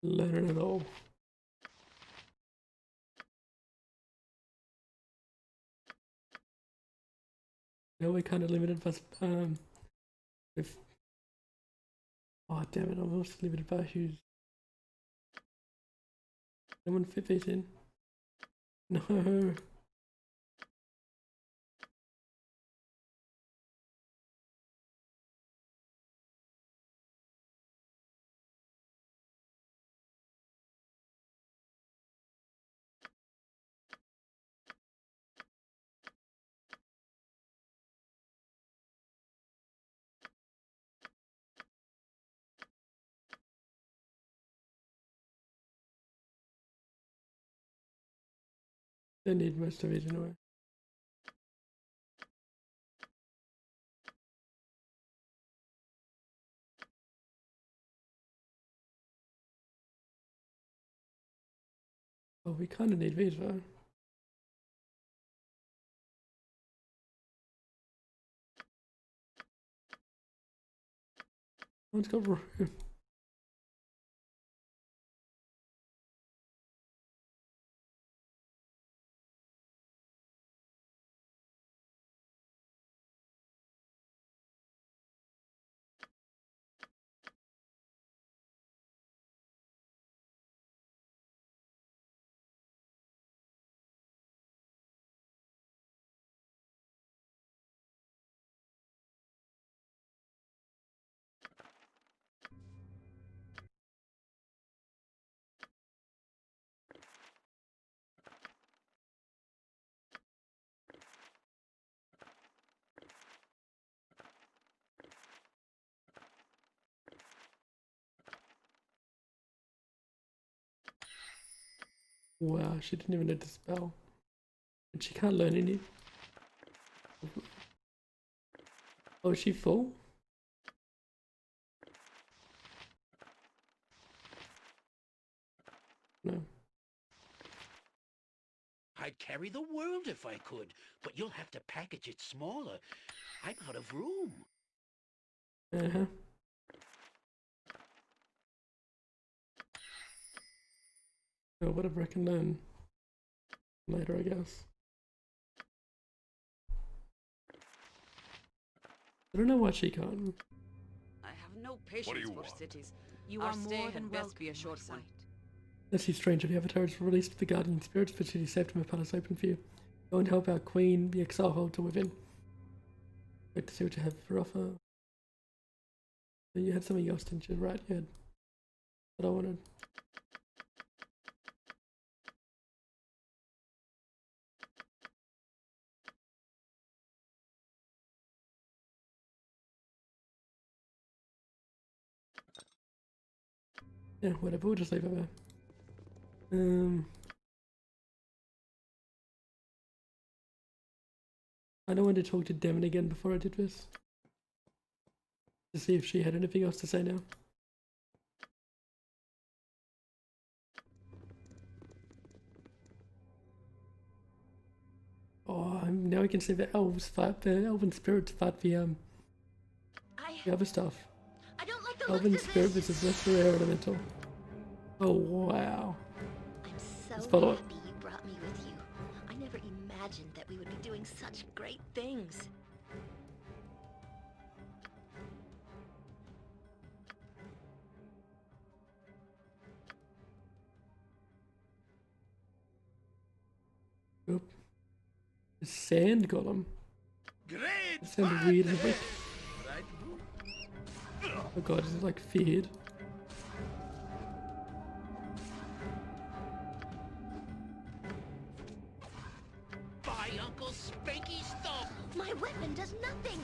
Learn it all. No, we're kind of limited by if. Oh damn it! I'm also limited by who's. No one fit these in. No. Don't need most of it anyway. Oh, we kind of need these though. One's got room. Wow, she didn't even need to spell. And she can't learn any. Oh, is she full? No. I'd carry the world if I could, but you'll have to package it smaller. I'm out of room. Uh-huh. Oh, whatever I can learn later, I guess. I don't know why she can't. I have no patience you for want? cities. You Our are stay more had than best welcome, be a my short son. one. Let's see, strange if the Avatar is released, the Guardian Spirits facility saved him a palace open for you. Go and help our queen, the exile holder within. Wait to see what you have for offer. You had something else, didn't you? Right, you had what I wanted. Yeah, whatever, we'll just leave it there. I don't want to talk to Demon again before I did this. To see if she had anything else to say now. now we can see the elves fight, the elven spirits fight the other stuff. I don't like the Elven looks of spirit this. versus lesser air elemental. Oh wow. I'm Let's so follow it. happy you brought me with you. I never imagined that we would be doing such great things. Oop. The sand golem. Great That sounded fun! weird. Like, Right? oh god, is it like feared? By Uncle Spanky Stomp! My weapon does nothing.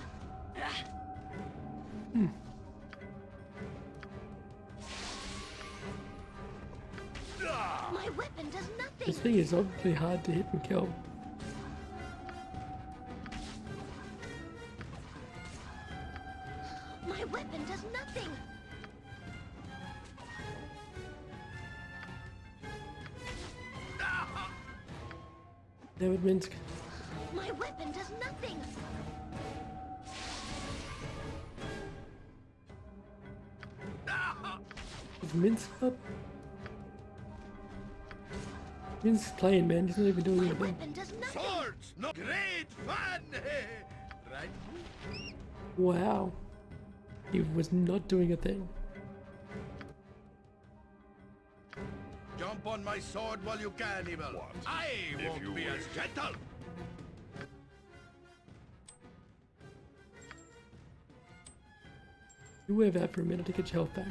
My weapon does nothing. This thing is obviously hard to hit and kill. My weapon does nothing. David Minsk. My weapon does nothing. Is Minsk up? Minsk's playing, man. He's not even doing My anything. weapon does nothing. Swords! No great fun! Right? Wow. He was not doing a thing. Jump on my sword while you can, Evil. What? I If won't you be as wish. gentle. You wear that for a minute to get your health back.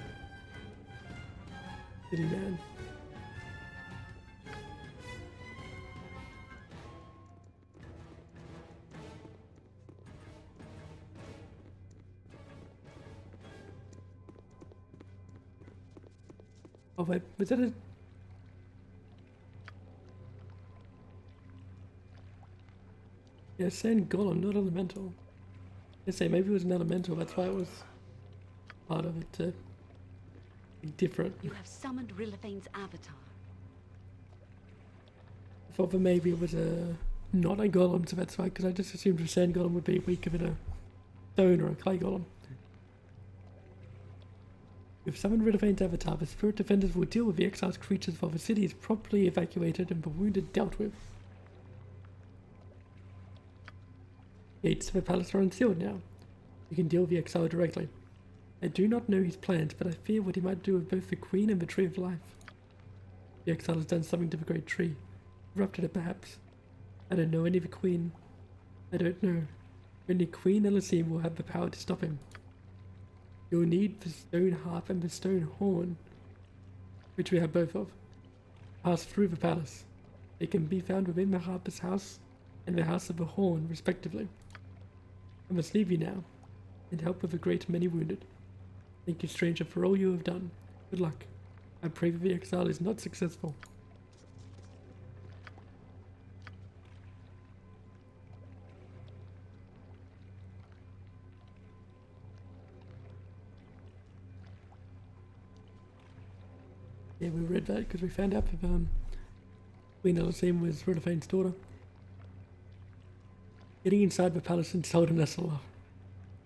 Silly man. Oh wait, was that a... Yeah, sand golem, not elemental. I say maybe it was an elemental, that's why it was part of it to be different. You have summoned Rillivane's avatar. I thought that maybe it was a not a golem, so that's why, because I just assumed a sand golem would be weaker than a stone or a clay golem. You've summoned Rillivane's avatar. The spirit defenders will deal with the exiled creatures while the city is properly evacuated and the wounded dealt with. Gates of the palace are unsealed now. You can deal with the exile directly. I do not know his plans, but I fear what he might do with both the queen and the tree of life. The exile has done something to the great tree. Corrupted it, perhaps. I don't know any of the queen. I don't know. Only Queen Elysim will have the power to stop him. You'll need the stone harp and the stone horn, which we have both of. Pass through the palace. They can be found within the harper's house and the house of the horn, respectively. I must leave you now, and help with a great many wounded. Thank you, stranger, for all you have done. Good luck. I pray that the exile is not successful. Yeah, we read that because we found out that Queen Elysim was Rillivane's daughter. Getting inside the palace and Selden Esseler.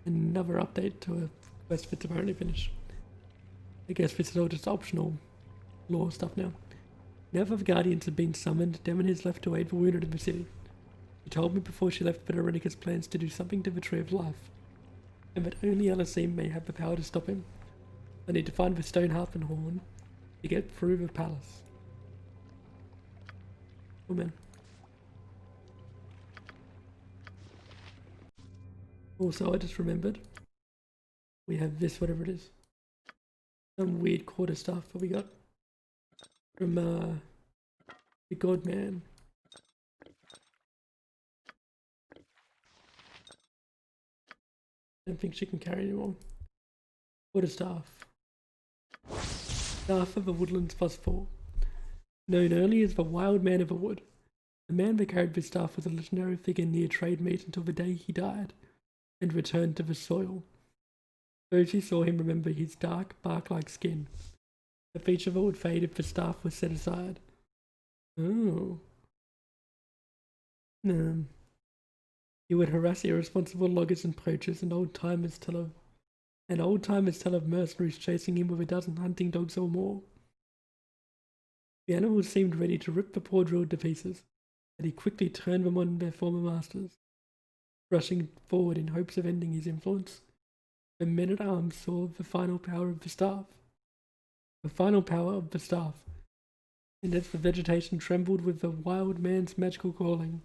Another update to a quest that's apparently finished. I guess this is all just optional lore stuff now. Now that the Guardians have been summoned, Demon is left to aid the wounded in the city. She told me before she left that Irenika's plans to do something to the Tree of Life, and that only Elysim may have the power to stop him. I need to find the stone harp and horn to get through the palace. Oh man. Also, I just remembered we have this, whatever it is. Some weird quarter stuff that we got from the God Man. I don't think she can carry anymore. Quarter staff. Staff of the Woodlands +4. Known only as the Wild Man of the Wood. The man that carried this staff was a legendary figure near trade mate until the day he died and returned to the soil. Those who saw him remember his dark, bark-like skin. The feature that would fade if the staff was set aside. Oh. He would harass irresponsible loggers and poachers, and old-timers tell of mercenaries chasing him with a dozen hunting dogs or more. The animals seemed ready to rip the poor druid to pieces, but he quickly turned them on their former masters, rushing forward in hopes of ending his influence. The men-at-arms saw the final power of the staff. And as the vegetation trembled with the wild man's magical calling,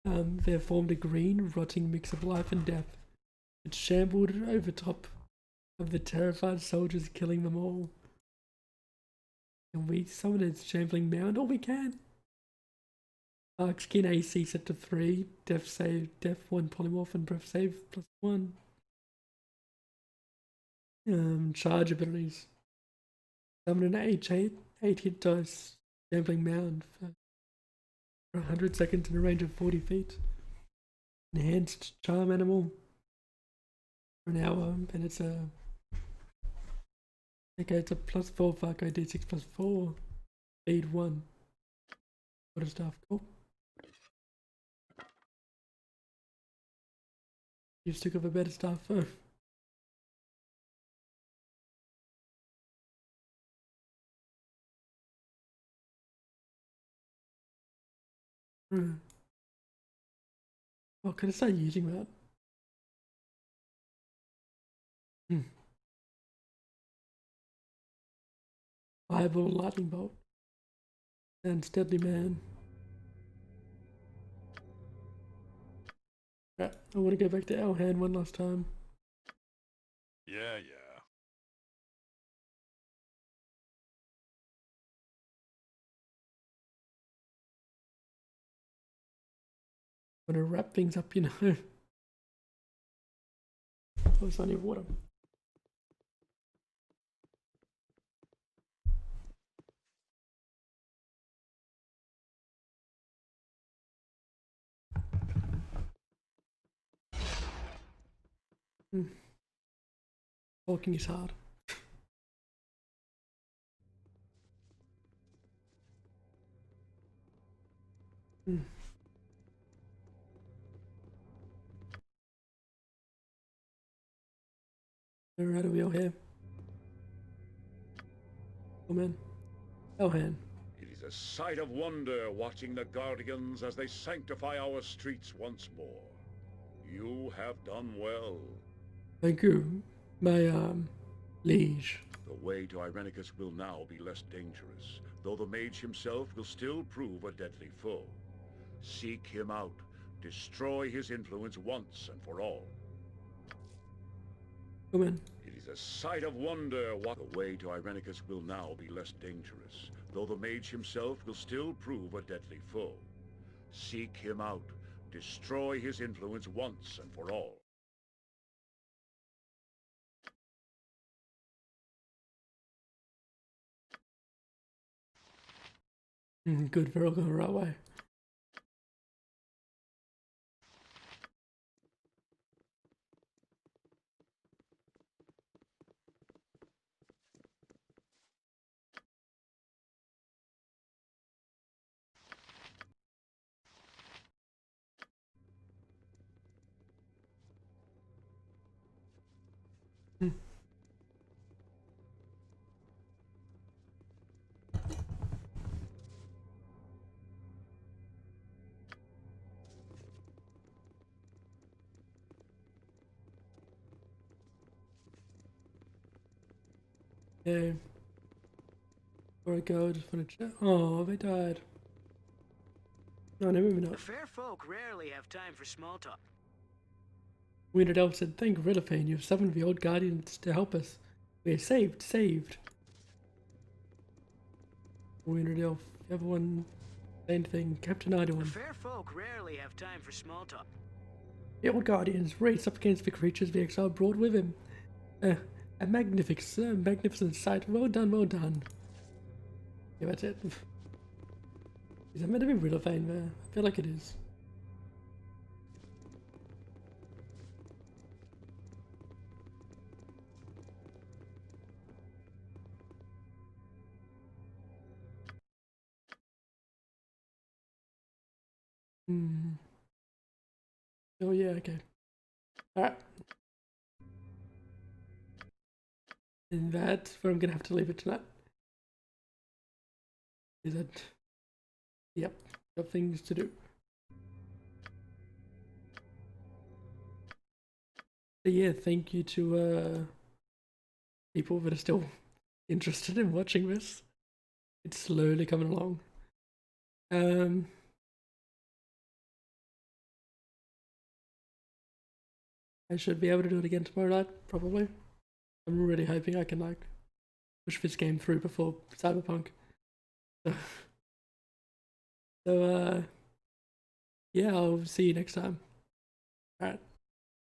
there formed a green, rotting mix of life and death. It shambled over top of the terrified soldiers, killing them all. And we summon its shambling mound all we can. Dark skin AC set to 3, death save, death 1 polymorph, and breath save +1. Charge abilities. Summon an H8 hit dice shambling mound for 100 seconds in a range of 40 feet. Enhanced charm animal for an hour, and it's a +4 Farco D6 +4 speed 1. What a stuff, cool. You stick of a better stuff. Oh, can I start using that? Fireball, lightning bolt, and deadly man. Right, I want to go back to our hand one last time. Yeah. Want to wrap things up, you know. Oh, it's only water. Talking is hard. Alright, are we all here? Come in. Elhan. It is a sight of wonder watching the Guardians as they sanctify our streets once more. You have done well. Thank you, my, liege. The way to Irenicus will now be less dangerous, though the mage himself will still prove a deadly foe. Seek him out. Destroy his influence once and for all. Come in. It is a sight of wonder what the way to Irenicus will now be less dangerous, though the mage himself will still prove a deadly foe. Seek him out. Destroy his influence once and for all. Good, we're all going the right way. Okay. Before I go, I just want to check. Oh, they died. No, maybe The not. fair folk rarely have time for small talk. Wounded Elf said, "Thank Rilliphane, you've summoned the old guardians to help us. We're saved. Wounded Elf, everyone, same thing. Captain The Idlewind. fair folk rarely have time for small talk. The old guardians raced up against the creatures the exile brought with him. A magnificent sight. Well done. Yeah, that's it. Is that meant to be Rilliphane there? I feel like it is. Hmm. Oh yeah, okay. Alright. And that's where I'm gonna have to leave it tonight. Is it? Yep, got things to do. So yeah, thank you to people that are still interested in watching this. It's slowly coming along. I should be able to do it again tomorrow night, probably. I'm really hoping I can like push this game through before Cyberpunk. So yeah, I'll see you next time. Alright.